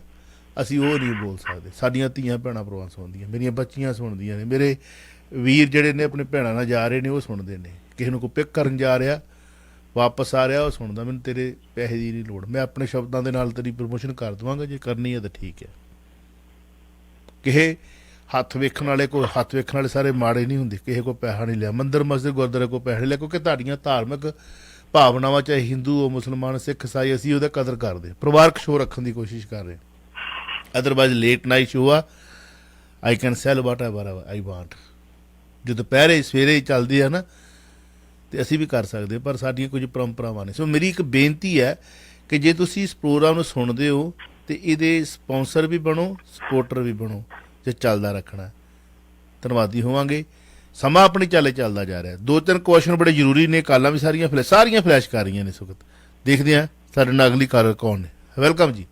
ਅਸੀਂ ਉਹ ਨਹੀਂ ਬੋਲ ਸਕਦੇ। ਸਾਡੀਆਂ ਧੀਆਂ ਭੈਣਾਂ ਪਰਵਾਹ ਸੁਣਦੀਆਂ, ਮੇਰੀਆਂ ਬੱਚੀਆਂ ਸੁਣਦੀਆਂ ਨੇ, ਮੇਰੇ ਵੀਰ ਜਿਹੜੇ ਨੇ ਆਪਣੇ ਭੈਣਾਂ ਨਾਲ ਜਾ ਰਹੇ ਨੇ ਉਹ ਸੁਣਦੇ ਨੇ। ਕਿਸੇ ਨੂੰ ਕੋਈ ਪਿਕ ਕਰਨ ਜਾ ਰਿਹਾ, ਵਾਪਸ ਆ ਰਿਹਾ, ਉਹ ਸੁਣਦਾ ਮੈਨੂੰ ਤੇਰੇ ਪੈਸੇ ਦੀ ਨਹੀਂ ਲੋੜ, ਮੈਂ ਆਪਣੇ ਸ਼ਬਦਾਂ ਦੇ ਨਾਲ ਤੇਰੀ ਪ੍ਰਮੋਸ਼ਨ ਕਰ ਦੇਵਾਂਗਾ, ਜੇ ਕਰਨੀ ਹੈ ਤਾਂ ਠੀਕ ਹੈ। ਕਿਸੇ ਹੱਥ ਵੇਖਣ ਵਾਲੇ ਸਾਰੇ ਮਾੜੇ ਨਹੀਂ ਹੁੰਦੇ। ਕਿਸੇ ਕੋਲ ਪੈਸਾ ਨਹੀਂ ਲਿਆ, ਮੰਦਰ ਮਸਜਿਦ ਗੁਰਦੁਆਰੇ ਕੋਲ ਪੈਸੇ ਲਿਆ, ਕਿਉਂਕਿ ਤੁਹਾਡੀਆਂ ਧਾਰਮਿਕ ਭਾਵਨਾਵਾਂ ਚਾਹੇ ਹਿੰਦੂ ਹੋ, ਮੁਸਲਮਾਨ, ਸਿੱਖ, ਈਸਾਈ, ਅਸੀਂ ਉਹਦਾ ਕਦਰ ਕਰਦੇ। ਪਰਿਵਾਰਕ ਸ਼ੋਅ ਰੱਖਣ ਦੀ ਕੋਸ਼ਿਸ਼ ਕਰ ਰਹੇ। ਅਦਰਵਾਈਜ਼ ਲੇਟ ਨਾਈਟ ਸ਼ੋਅ ਆ, I can sell whatever I want. ਜੋ ਦੁਪਹਿਰੇ ਸਵੇਰੇ ਚੱਲਦੀ ਆ ਨਾ, ਤੇ ਅਸੀਂ ਵੀ ਕਰ ਸਕਦੇ, ਪਰ ਸਾਡੀਆਂ ਕੁਝ ਪਰੰਪਰਾਵਾਂ ਨੇ। ਸੋ ਮੇਰੀ ਇੱਕ ਬੇਨਤੀ ਹੈ ਕਿ ਜੇ ਤੁਸੀਂ ਇਸ ਪ੍ਰੋਗਰਾਮ ਨੂੰ ਸੁਣਦੇ ਹੋ ਤੇ ਇਹਦੇ ਸਪੋਂਸਰ ਵੀ ਬਣੋ, ਸਪੋਰਟਰ ਵੀ ਬਣੋ, ਜੇ ਚੱਲਦਾ ਰੱਖਣਾ। ਧੰਨਵਾਦੀ ਹੋਵਾਂਗੇ। ਸਮਾਂ ਆਪਣੀ ਚਾਲੇ ਚੱਲਦਾ ਜਾ ਰਿਹਾ। 2-3 ਕੁਐਸਚਨ ਬੜੇ ਜ਼ਰੂਰੀ ਨੇ। ਕਾਲਾਂ ਵੀ ਸਾਰੀਆਂ ਫਲੈਸ਼ ਕਰ ਰਹੀਆਂ ਨੇ ਇਸ ਵਕਤ। ਦੇਖਦੇ ਹਾਂ ਸਾਡੇ ਨਾਲ ਅਗਲੀ ਕਾਲਰ ਕੌਣ ਨੇ। ਵੈਲਕਮ ਜੀ।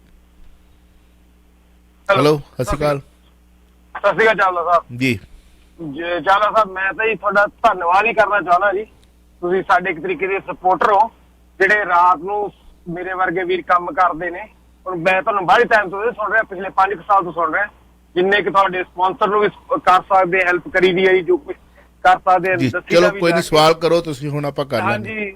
ਹੈਲੋ, ਸਤਿ ਸ਼੍ਰੀ ਅਕਾਲ। ਸਤਿ ਸ਼੍ਰੀ ਅਕਾਲ ਚਾਵਲਾ ਸਾਹਿਬ ਜੀ। ਚਾਵਲਾ ਸਾਹਿਬ, ਮੈਂ ਤਾਂ ਜੀ ਤੁਹਾਡਾ ਧੰਨਵਾਦ ਹੀ ਕਰਨਾ ਚਾਹੁੰਦਾ ਜੀ। ਤੁਸੀਂ ਸਾਡੇ ਇੱਕ ਤਰੀਕੇ ਦੇ ਸਪੋਰਟਰ ਹੋ, ਜਿਹੜੇ ਰਾਤ ਨੂੰ ਮੇਰੇ ਵਰਗੇ ਵੀਰ ਕੰਮ ਕਰਦੇ ਨੇ। ਹੁਣ ਮੈਂ ਤੁਹਾਨੂੰ ਬਾਹਲੀ ਟਾਈਮ ਤੋਂ ਸੁਣ ਰਿਹਾ, ਪਿਛਲੇ 5 ਸਾਲ ਤੋਂ ਸੁਣ ਰਿਹਾ। ਜਿੰਨੇ ਕਿ ਤੁਹਾਡੇ ਸਪਾਂਸਰ ਨੂੰ ਵੀ ਕਰ ਸਕਦੇ, ਹੈਲਪ ਕਰੀ ਦੀ ਹੈ ਜੀ, ਜੋ ਕੁਝ ਕਰ ਸਕਦੇ। ਚਲੋ ਕੋਈ ਨਹੀਂ, ਸਵਾਲ ਕਰੋ ਤੁਸੀਂ, ਹੁਣ ਆਪਾਂ ਕਰ ਲਾਂਗੇ।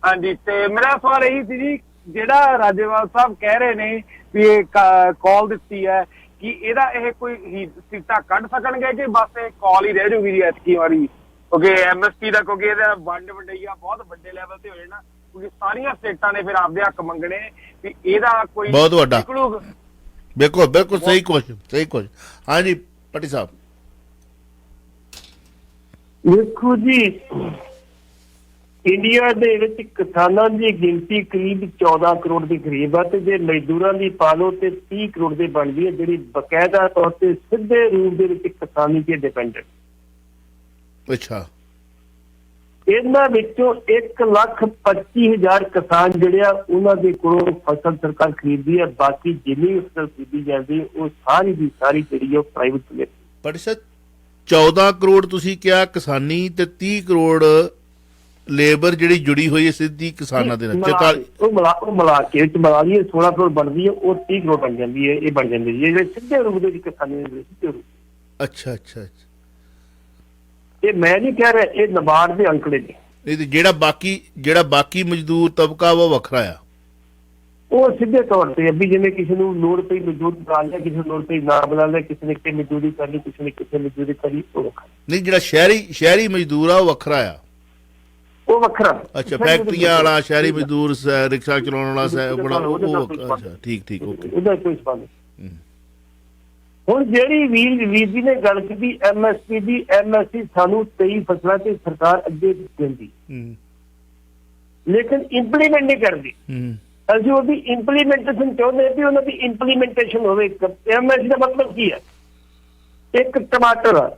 ਹਾਂਜੀ। ਤੇ ਮੇਰਾ ਸਵਾਲ ਇਹੀ ਸੀ ਜੀ, ਜਿਹੜਾ ਰਾਜੇਵਾਲ ਸਾਹਿਬ ਕਹਿ ਰਹੇ ਨੇ ਵੀ ਇਹ ਕਾਲ ਦਿੱਤੀ ਹੈ, ਕਿ ਇਹਦਾ ਇਹ ਕੋਈ ਸੀਟਾਂ ਕੱਢ ਸਕਣਗੇ ਕਿ ਬਸ ਇਹ ਕਾਲ ਹੀ ਰਹਿ ਜੂਗੀ ਜੀ ਐਤਕੀ ਵਾਰੀ? ਕਿਉਂਕਿ MSP ਦਾ, ਕਿਉਂਕਿ ਇਹਦਾ ਵੰਡਈਆ ਬਹੁਤ ਵੱਡੇ ਲੈਵਲ ਤੇ ਹੋ ਜਾਣਾ, ਕਿਉਂਕਿ ਸਾਰੀਆਂ ਸਟੇਟਾਂ ਨੇ ਫਿਰ ਆਪਦੇ ਹੱਕ ਮੰਗਣੇ ਵੀ ਇਹਦਾ ਕੋਈ ਬਹੁਤ ਵੱਡਾ। ਬਿਲਕੁਲ ਸਹੀ ਕੁਝ। ਹਾਂਜੀ ਪੱਟੀ ਸਾਹਿਬ। ਵੇਖੋ ਜੀ, ਇੰਡੀਆ ਦੇ ਵਿੱਚ ਕਿਸਾਨਾਂ ਦੀ ਗਿਣਤੀ ਕਰੀਬ 14 ਕਰੋੜ ਦੇ ਕਰੀਬ ਆ, ਤੇ ਜੇ ਮਜ਼ਦੂਰਾਂ ਦੀ ਪਾ ਲਓ ਤੇ 30 ਕਰੋੜ ਦੇ ਬਣਦੀ ਹੈ, ਜਿਹੜੀ ਬਕਾਇਦਾ ਤੌਰ ਤੇ ਸਿੱਧੇ ਰੂਪ ਦੇ ਵਿੱਚ ਕਿਸਾਨੀ ਤੇ ਡਿਪੈਂਡੈਂਟ। ਅੱਛਾ। ਇਹਨਾਂ ਵਿੱਚੋਂ 1,25,000 ਕਿਸਾਨ ਜਿਹੜੇ ਆ, ਉਹਨਾਂ ਦੇ ਕੋਲੋਂ ਫਸਲ ਸਰਕਾਰ ਖਰੀਦਦੀ ਹੈ। ਬਾਕੀ ਜਿੰਨੀ ਫਸਲ ਖਰੀਦੀ ਜਾਂਦੀ ਉਹ ਸਾਰੀ ਦੀ ਸਾਰੀ ਜਿਹੜੀ ਉਹ ਪ੍ਰਾਈਵੇਟ। ਪਰ ਸਰ 14 ਕਰੋੜ ਤੁਸੀਂ ਕਿਹਾ ਕਿਸਾਨੀ, ਤੇ 30 ਕਰੋੜ ਲੇਬਰ ਜਿਹੜੀ ਜੁੜੀ ਹੋਈ ਹੈ ਸਿੱਧੀ ਕਿਸਾਨਾਂ ਦੇ ਨਾਲ ਉਹ ਮਿਲਾ ਕੇ ਵਿੱਚ ਮਿਲਾ ਲਈਏ 16 ਕਰੋੜ ਬਣਦੀ ਹੈ, ਉਹ 30 ਕਰੋੜ ਬਣ ਜਾਂਦੀ ਹੈ। ਇਹ ਬਣ ਜਾਂਦੀ ਹੈ ਜਿਹੜੇ ਸਿੱਧੇ ਰੂਪ ਦੇ ਵਿੱਚ ਕਿਸਾਨੀ ਦੇ ਸਿੱਧੇ ਰੂਪ। ਅੱਛਾ ਅੱਛਾ ਅੱਛਾ, ਇਹ ਮੈਂ ਨਹੀਂ ਕਹਿ ਰਿਹਾ, ਇਹ ਨਬਾਰਡ ਦੇ ਅੰਕੜੇ ਨੇ। ਇਹ ਤੇ ਜਿਹੜਾ ਬਾਕੀ ਮਜ਼ਦੂਰ ਤਬਕਾ ਉਹ ਵੱਖਰਾ ਆ, ਉਹ ਸਿੱਧੇ ਤੌਰ ਤੇ ਵੀ ਜਿਵੇਂ ਕਿਸੇ ਨੂੰ ਲੋੜ ਪਈ ਮਜ਼ਦੂਰ ਬਣਾ ਲਿਆ, ਕਿਸੇ ਨੂੰ ਲੋੜ ਪਈ ਨਾ ਬਣਾ ਲਿਆ, ਕਿਸੇ ਨੇ ਕਿਤੇ ਮਜ਼ਦੂਰੀ ਕਰ ਲਈ, ਕਿਸੇ ਨੇ ਕਿਤੇ ਮਜ਼ਦੂਰੀ ਕਰੀ, ਉਹ ਵੱਖਰਾ। ਨਹੀਂ ਜਿਹੜਾ ਸ਼ਹਿਰੀ ਮਜ਼ਦੂਰ ਆ ਉਹ ਵੱਖਰਾ ਆ। ਉਹ ਵੱਖਰਾ। ਅੱਛਾ, ਫੈਕਟਰੀਆਂ ਵਾਲਾ ਸ਼ਹਿਰੀ ਮਜ਼ਦੂਰ, ਰਿਕਸ਼ਾ ਚਲਾਉਣ ਵਾਲਾ ਅੱਛਾ, ਠੀਕ ਓਕੇ, ਉਹਦਾ ਕੋਈ ਸਵਾਲ ਨਹੀਂ। ਹੁਣ ਜਿਹੜੀ ਵੀਰ ਜੀ ਨੇ ਗੱਲ ਕੀਤੀ MSP ਦੀ, MSP ਸਾਨੂੰ 23 ਫਸਲਾਂ ਤੇ ਸਰਕਾਰ ਅੱਗੇ ਦਿੰਦੀ, ਲੇਕਿਨ ਇੰਪਲੀਮੈਂਟ ਨਹੀਂ ਕਰਦੀ। ਅਸੀਂ ਉਹਦੀ ਇੰਪਲੀਮੈਂਟੇਸ਼ਨ ਚਾਹੁੰਦੇ ਵੀ ਉਹਨਾਂ ਦੀ ਇੰਪਲੀਮੈਂਟੇਸ਼ਨ ਹੋਵੇ। MSP ਦਾ ਮਤਲਬ ਕੀ ਹੈ? ਇੱਕ ਟਮਾਟਰ ਆ,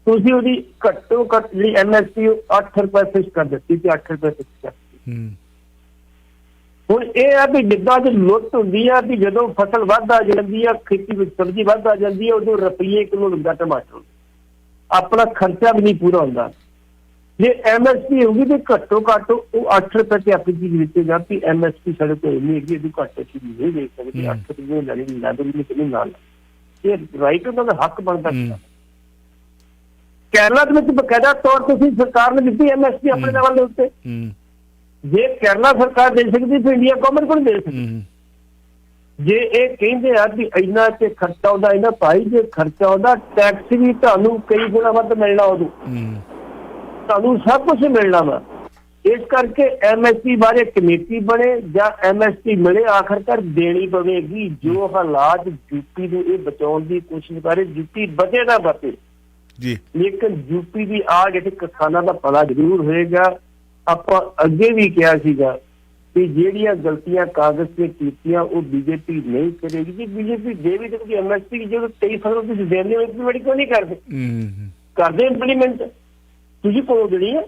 ਤੁਸੀਂ ਉਹਦੀ ਘੱਟੋ ਘੱਟ ਜਿਹੜੀ MSP 8 ਰੁਪਏ ਫਿਕਸ ਕਰ ਦਿੱਤੀ ਤੇ 8 ਰੁਪਏ ਫਿਕਸ ਕਰਤੀ। ਹੁਣ ਇਹ ਆ ਵੀ ਜਿੱਦਾਂ ਦੀ ਲੁੱਟ ਹੁੰਦੀ ਆ ਵੀ ਜਦੋਂ ਫਸਲ ਵੱਧ ਆ ਜਾਂਦੀ ਆ, ਖੇਤੀ ਵਿੱਚ ਸਬਜ਼ੀ ਵੱਧ ਆ ਜਾਂਦੀ ਆ, ਉਦੋਂ ਰੁਪਈਏ ਕਿਲੋ ਲੱਗਦਾ ਟਮਾਟਰ, ਆਪਣਾ ਖਰਚਾ ਵੀ ਨਹੀਂ ਪੂਰਾ ਹੁੰਦਾ। ਜੇ MSP ਹੋਊਗੀ ਤੇ ਘੱਟੋ ਘੱਟ ਉਹ 8 ਰੁਪਏ ਤੇ ਆਪਣੀ ਚੀਜ਼ ਵੇਚੇਗਾ ਵੀ MSP ਸਾਡੇ ਕੋਲ ਨਹੀਂ ਹੈਗੀ, ਇਹਦੀ ਘੱਟ ਚੀਜ਼ ਨਹੀਂ ਵੇਚ ਸਕਦੇ, 8 ਰੁਪਏ ਲੈਣੀ ਨਹੀਂ ਨਾਲ। ਇਹ ਰਾਈਟ ਉਹਨਾਂ ਦਾ ਹੱਕ ਬਣਦਾ। ਕੇਰਲਾ ਦੇ ਵਿੱਚ ਬਕਾਇਦਾ ਤੌਰ ਤੇ ਸਰਕਾਰ ਨੇ ਦਿੱਤੀ MSP ਆਪਣੇ ਲੈਵਲ ਦੇ ਉੱਤੇ। ਜੇ ਕੇਰਲਾ ਸਰਕਾਰ ਦੇ ਸਕਦੀ ਤਾਂ ਇੰਡੀਆ ਗਵਰਨਮੈਂਟ ਕੋਲ ਦੇ ਸਕਦੀ। ਜੇ ਇਹ ਕਹਿੰਦੇ ਆ ਵੀ ਇੰਨਾ ਤੇ ਖਰਚਾ ਆਉਂਦਾ, ਇਹਨਾਂ ਭਾਈ ਜੇ ਖਰਚਾ ਆਉਂਦਾ ਟੈਕਸ ਵੀ ਤੁਹਾਨੂੰ ਕਈ ਗੁਣਾ ਵੱਧ ਮਿਲਣਾ, ਉਦੋਂ ਤੁਹਾਨੂੰ ਸਭ ਕੁਝ ਮਿਲਣਾ ਵਾ। ਇਸ ਕਰਕੇ MSP ਬਾਰੇ ਕਮੇਟੀ ਬਣੇ ਜਾਂ MSP ਮਿਲੇ, ਆਖਰਕਾਰ ਦੇਣੀ ਪਵੇਗੀ। ਜੋ ਹਾਲਾਤ ਯੂਪੀ ਨੂੰ ਇਹ ਬਚਾਉਣ ਦੀ ਕੋਸ਼ਿਸ਼ ਕਰੇ, ਯੂਪੀ ਬਚੇ ਨਾ ਬਚੇ ਜੀ, ਲੇਕਿਨ ਯੂਪੀ ਦੀ ਆ ਜਿਹੜੇ ਕਿਸਾਨਾਂ ਦਾ ਭਲਾ ਜ਼ਰੂਰ ਹੋਏਗਾ। ਆਪਾਂ ਅੱਗੇ ਵੀ ਕਿਹਾ ਸੀਗਾ ਕਿ ਜਿਹੜੀਆਂ ਗਲਤੀਆਂ ਕਾਂਗਰਸ ਨੇ ਕੀਤੀਆਂ ਉਹ BJP ਨਹੀਂ ਕਰੇਗੀ। ਜੀ BJP ਦੇ ਵੀ ਕਿਉਂਕਿ MSP ਜਦੋਂ 23 ਫਸਲ ਤੁਸੀਂ ਦੇਂਦੇ ਹੋ ਇੰਪਲੀਮੈਂਟ ਕਿਉਂ ਨਹੀਂ ਕਰਦੇ ਇੰਪਲੀਮੈਂਟ? ਤੁਸੀਂ ਕੋਲ ਜਿਹੜੀ ਹੈ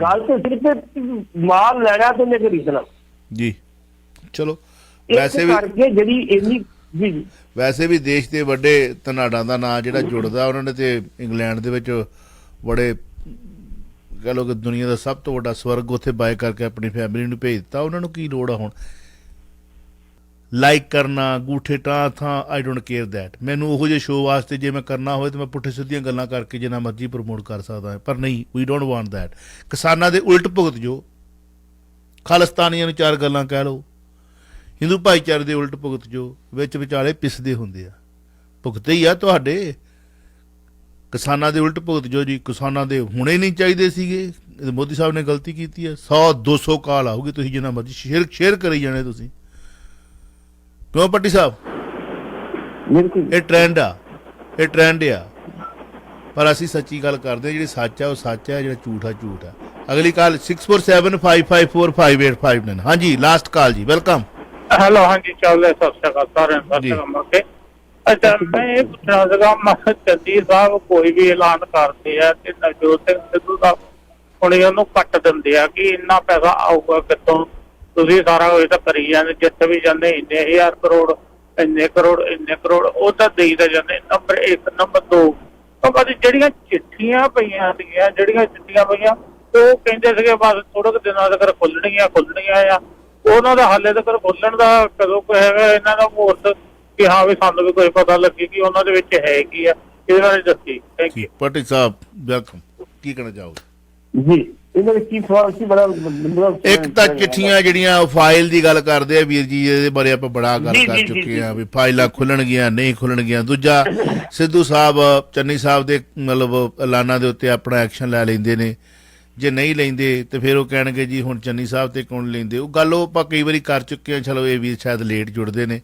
ਗੱਲ ਤਾਂ ਸਿਰਫ ਮਾਲ ਲੈਣਾ ਤੇ ਉਹਨੇ ਖਰੀਦਣਾ ਜੀ। ਚਲੋ ਵੈਸੇ ਵੀ ਕਰਕੇ ਜਿਹੜੀ ਇੰਨੀ ਜੀ ਵੈਸੇ ਵੀ ਦੇਸ਼ ਦੇ ਵੱਡੇ ਧਨਾੜਾਂ ਦਾ ਨਾਂ ਜਿਹੜਾ ਜੁੜਦਾ, ਉਹਨਾਂ ਨੇ ਤੇ ਇੰਗਲੈਂਡ ਦੇ ਵਿੱਚ ਬੜੇ ਕਹਿ ਲਓ ਕਿ ਦੁਨੀਆ ਦਾ ਸਭ ਤੋਂ ਵੱਡਾ ਸਵਰਗ ਉੱਥੇ ਬਾਏ ਕਰਕੇ ਆਪਣੀ ਫੈਮਿਲੀ ਨੂੰ ਭੇਜ ਦਿੱਤਾ। ਉਹਨਾਂ ਨੂੰ ਕੀ ਲੋੜ ਆ ਹੁਣ ਲਾਈਕ ਕਰਨਾ, ਗੂਠੇ ਟਾਂ ਥਾਂ? I don't care that. ਮੈਨੂੰ ਉਹੋ ਜਿਹੇ ਸ਼ੋਅ ਵਾਸਤੇ ਜੇ ਮੈਂ ਕਰਨਾ ਹੋਵੇ ਤਾਂ ਮੈਂ ਪੁੱਠੇ ਸਿੱਧੀਆਂ ਗੱਲਾਂ ਕਰਕੇ ਜਿੰਨਾ ਮਰਜ਼ੀ ਪ੍ਰਮੋਟ ਕਰ ਸਕਦਾ, ਪਰ ਨਹੀਂ, ਵੀ ਡੋਂਟ ਵਾਂਟ ਦੈਟ। ਕਿਸਾਨਾਂ ਦੇ ਉਲਟ ਭੁਗਤ ਜੋ, ਖਾਲਿਸਤਾਨੀਆਂ ਨੂੰ 4 ਗੱਲਾਂ ਕਹਿ ਲਓ, ਹਿੰਦੂ ਭਾਈਚਾਰੇ ਦੇ ਉਲਟ ਭੁਗਤ ਜੋ, ਵਿੱਚ ਵਿਚਾਲੇ ਪਿਸਦੇ ਹੁੰਦੇ ਆ, ਭੁਗਤੇ ਹੀ ਆ ਤੁਹਾਡੇ। ਕਿਸਾਨਾਂ ਦੇ ਉਲਟ ਭੁਗਤ ਜੋ ਜੀ, ਕਿਸਾਨਾਂ ਦੇ ਹੋਣੇ ਨਹੀਂ ਚਾਹੀਦੇ ਸੀਗੇ, ਮੋਦੀ ਸਾਹਿਬ ਨੇ ਗਲਤੀ ਕੀਤੀ ਹੈ। 100-200 ਕਾਲ ਆਊਗੀ, ਤੁਸੀਂ ਜਿੰਨਾ ਮਰਜ਼ੀ ਸ਼ੇਅਰ ਕਰੀ ਜਾਣੇ ਤੁਸੀਂ, ਕਿਉਂ ਪੱਟੀ ਸਾਹਿਬ? ਇਹ ਟ੍ਰੈਂਡ ਆ, ਪਰ ਅਸੀਂ ਸੱਚੀ ਗੱਲ ਕਰਦੇ ਹਾਂ। ਜਿਹੜੀ ਸੱਚ ਆ ਉਹ ਸੱਚ ਹੈ, ਜਿਹੜਾ ਝੂਠ ਆ ਝੂਠ ਆ। ਅਗਲੀ ਕਾਲ 6475545859। ਹਾਂਜੀ, ਲਾਸਟ ਕਾਲ ਜੀ, ਵੈਲਕਮ। ਹੈਲੋ, ਹਾਂਜੀ ਚੱਲ ਸਤਿ ਸ਼੍ਰੀ ਅਕਾਲ ਸਾਰਿਆਂ ਨੂੰ। ਅੱਛਾ, ਮੈਂ ਇਹ ਪੁੱਛਣਾ ਸੀਗਾ, ਚੰਦੀ ਸਾਹਿਬ ਕੋਈ ਵੀ ਐਲਾਨ ਕਰਦੇ ਆ ਤੇ ਨਵਜੋਤ ਸਿੰਘ ਸਿੱਧੂ ਦਾ ਹੁਣ ਉਹਨੂੰ ਕੱਟ ਦਿੰਦੇ ਆ ਕਿ ਇੰਨਾ ਪੈਸਾ ਆਊਗਾ ਕਿੱਥੋਂ, ਤੁਸੀਂ ਸਾਰਾ ਕੁਝ ਤਾਂ ਕਰੀ ਜਾਂਦੇ, ਜਿੱਥੇ ਵੀ ਜਾਂਦੇ ਇੰਨੇ 1000 ਕਰੋੜ, ਇੰਨੇ ਕਰੋੜ ਉਹ ਤਾਂ ਦੇਈ ਤਾਂ ਜਾਂਦੇ। ਨੰਬਰ 1, ਨੰਬਰ 2, ਜਿਹੜੀਆਂ ਚਿੱਠੀਆਂ ਪਈਆਂ ਉਹ ਕਹਿੰਦੇ ਸੀਗੇ ਬਸ ਥੋੜੇ ਕੁ ਦਿਨਾਂ ਤੱਕ ਖੁੱਲਣੀਆਂ ਆ। ਉਹਨਾਂ ਦਾ ਹਾਲੇ ਤੱਕ ਖੁੱਲਣ ਦਾ ਕਦੋਂ ਕੁ ਹੈਗਾ ਇਹਨਾਂ ਦਾ ਮੁਹੂਰਤ ਕਿ ਹਾਂ ਵੀ ਸਾਨੂੰ ਵੀ ਕੋਈ ਪਤਾ ਲੱਗੇ ਕਿ ਉਹਨਾਂ ਦੇ ਵਿੱਚ ਹੈ ਕੀ ਆ, ਇਹਦੇ ਬਾਰੇ ਦੱਸੀ। Thank you. ਪਟਿਕ ਸਾਹਿਬ ਵੈਲਕਮ, ਕੀ ਕਹਿਣਾ ਚਾਹੋਗੇ ਜੀ? ਇਹਨਾਂ ਦੇ ਕੀ ਸਵਾਲ ਸੀ? ਬੜਾ ਇੱਕ ਤਾਂ ਚਿੱਠੀਆਂ ਜਿਹੜੀਆਂ ਫਾਈਲ ਦੀ ਗੱਲ ਕਰਦੇ ਆ ਵੀਰ ਜੀ, ਇਹਦੇ ਬਾਰੇ ਆਪਾਂ ਬੜਾ ਗੱਲ ਕਰ ਚੁੱਕੇ ਆ ਵੀ ਫਾਈਲਾਂ ਖੁੱਲਣਗੀਆਂ ਨਹੀਂ ਖੁੱਲਣਗੀਆਂ। ਦੂਜਾ, ਸਿੱਧੂ ਸਾਹਿਬ ਚੰਨੀ ਸਾਹਿਬ ਦੇ ਮਤਲਬ ਐਲਾਨਾਂ ਦੇ ਉੱਤੇ ਆਪਣਾ ਐਕਸ਼ਨ ਲੈ ਲੈਂਦੇ ਨੇ, ਜੇ ਨਹੀਂ ਲੈਂਦੇ ਤੇ ਫਿਰ ਉਹ ਕਹਿਣਗੇ ਜੀ ਹੁਣ ਚੰਨੀ ਸਾਹਿਬ ਤੇ ਕੌਣ ਲੈਂਦੇ। ਉਹ ਗੱਲ ਉਹ ਆਪਾਂ ਕਈ ਵਾਰੀ ਕਰ ਚੁੱਕੇ ਹਾਂ। ਚਲੋ ਇਹ ਵੀ ਸ਼ਾਇਦ ਲੇਟ ਜੁੜਦੇ ਨੇ।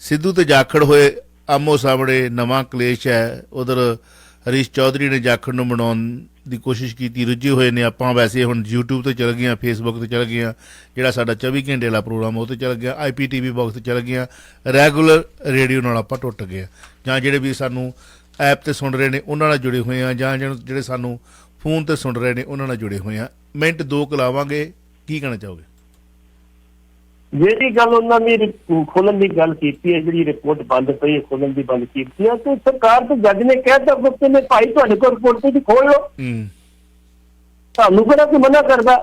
ਸਿੱਧੂ ਤੇ ਜਾਖੜ ਹੋਏ ਆਮੋ ਸਾਹਮਣੇ, ਨਵਾਂ ਕਲੇਸ਼ ਹੈ। ਉਧਰ ਹਰੀਸ਼ ਚੌਧਰੀ ਨੇ ਜਾਖੜ ਨੂੰ ਮਨਾਉਣ ਦੀ ਕੋਸ਼ਿਸ਼ ਕੀਤੀ, ਰੁੱਝੇ ਹੋਏ ਨੇ। ਆਪਾਂ ਵੈਸੇ ਹੁਣ YouTube ਤੇ ਚਲ ਗਏ ਹਾਂ, Facebook ਤੇ ਚਲ ਗਏ ਹਾਂ, ਜਿਹੜਾ ਸਾਡਾ 24 ਘੰਟੇ ਵਾਲਾ ਪ੍ਰੋਗਰਾਮ ਉਹ ਤੇ ਚਲ ਗਿਆ, IPTV ਬਾਕਸ ਤੇ ਚਲ ਗਏ ਹਾਂ, ਰੈਗੂਲਰ ਰੇਡੀਓ ਨਾਲ ਆਪਾਂ ਟੁੱਟ ਗਏ, ਜਾਂ ਜਿਹੜੇ ਵੀ ਸਾਨੂੰ ਐਪ ਤੇ ਸੁਣ ਰਹੇ ਨੇ ਉਹਨਾਂ ਨਾਲ ਜੁੜੇ ਹੋਏ ਆ, ਜਾਂ ਜਿਹੜੇ ਸਾਨੂੰ ਫੋਨ ਤੇ ਸੁਣ ਰਹੇ ਨੇ ਉਹਨਾਂ ਨਾਲ ਜੁੜੇ ਹੋਏ ਆ। ਮਿੰਟ 2 ਲਾਵਾਂਗੇ, ਕੀ ਕਹਿਣਾ ਚਾਹੋਗੇ? ਜਿਹੜੀ ਗੱਲ ਉਹਨਾਂ ਨੇ ਖੋਲਣ ਦੀ ਗੱਲ ਕੀਤੀ ਹੈ, ਜਿਹੜੀ ਰਿਪੋਰਟ ਬੰਦ ਪਈ ਖੋਲਣ ਦੀ ਬੰਦ ਕੀਤੀ ਹੈ, ਤੇ ਸਰਕਾਰ ਤੇ ਜੱਜ ਨੇ ਕਹਿ ਦਿੱਤਾ ਗੁਪਤੇ ਨੇ ਭਾਈ ਤੁਹਾਡੇ ਕੋਲ ਰਿਪੋਰਟ ਤੇ ਖੋਲ ਲਓ। ਤੁਹਾਨੂੰ ਕਿਹੜਾ ਕੋਈ ਮਨਾ ਕਰਦਾ।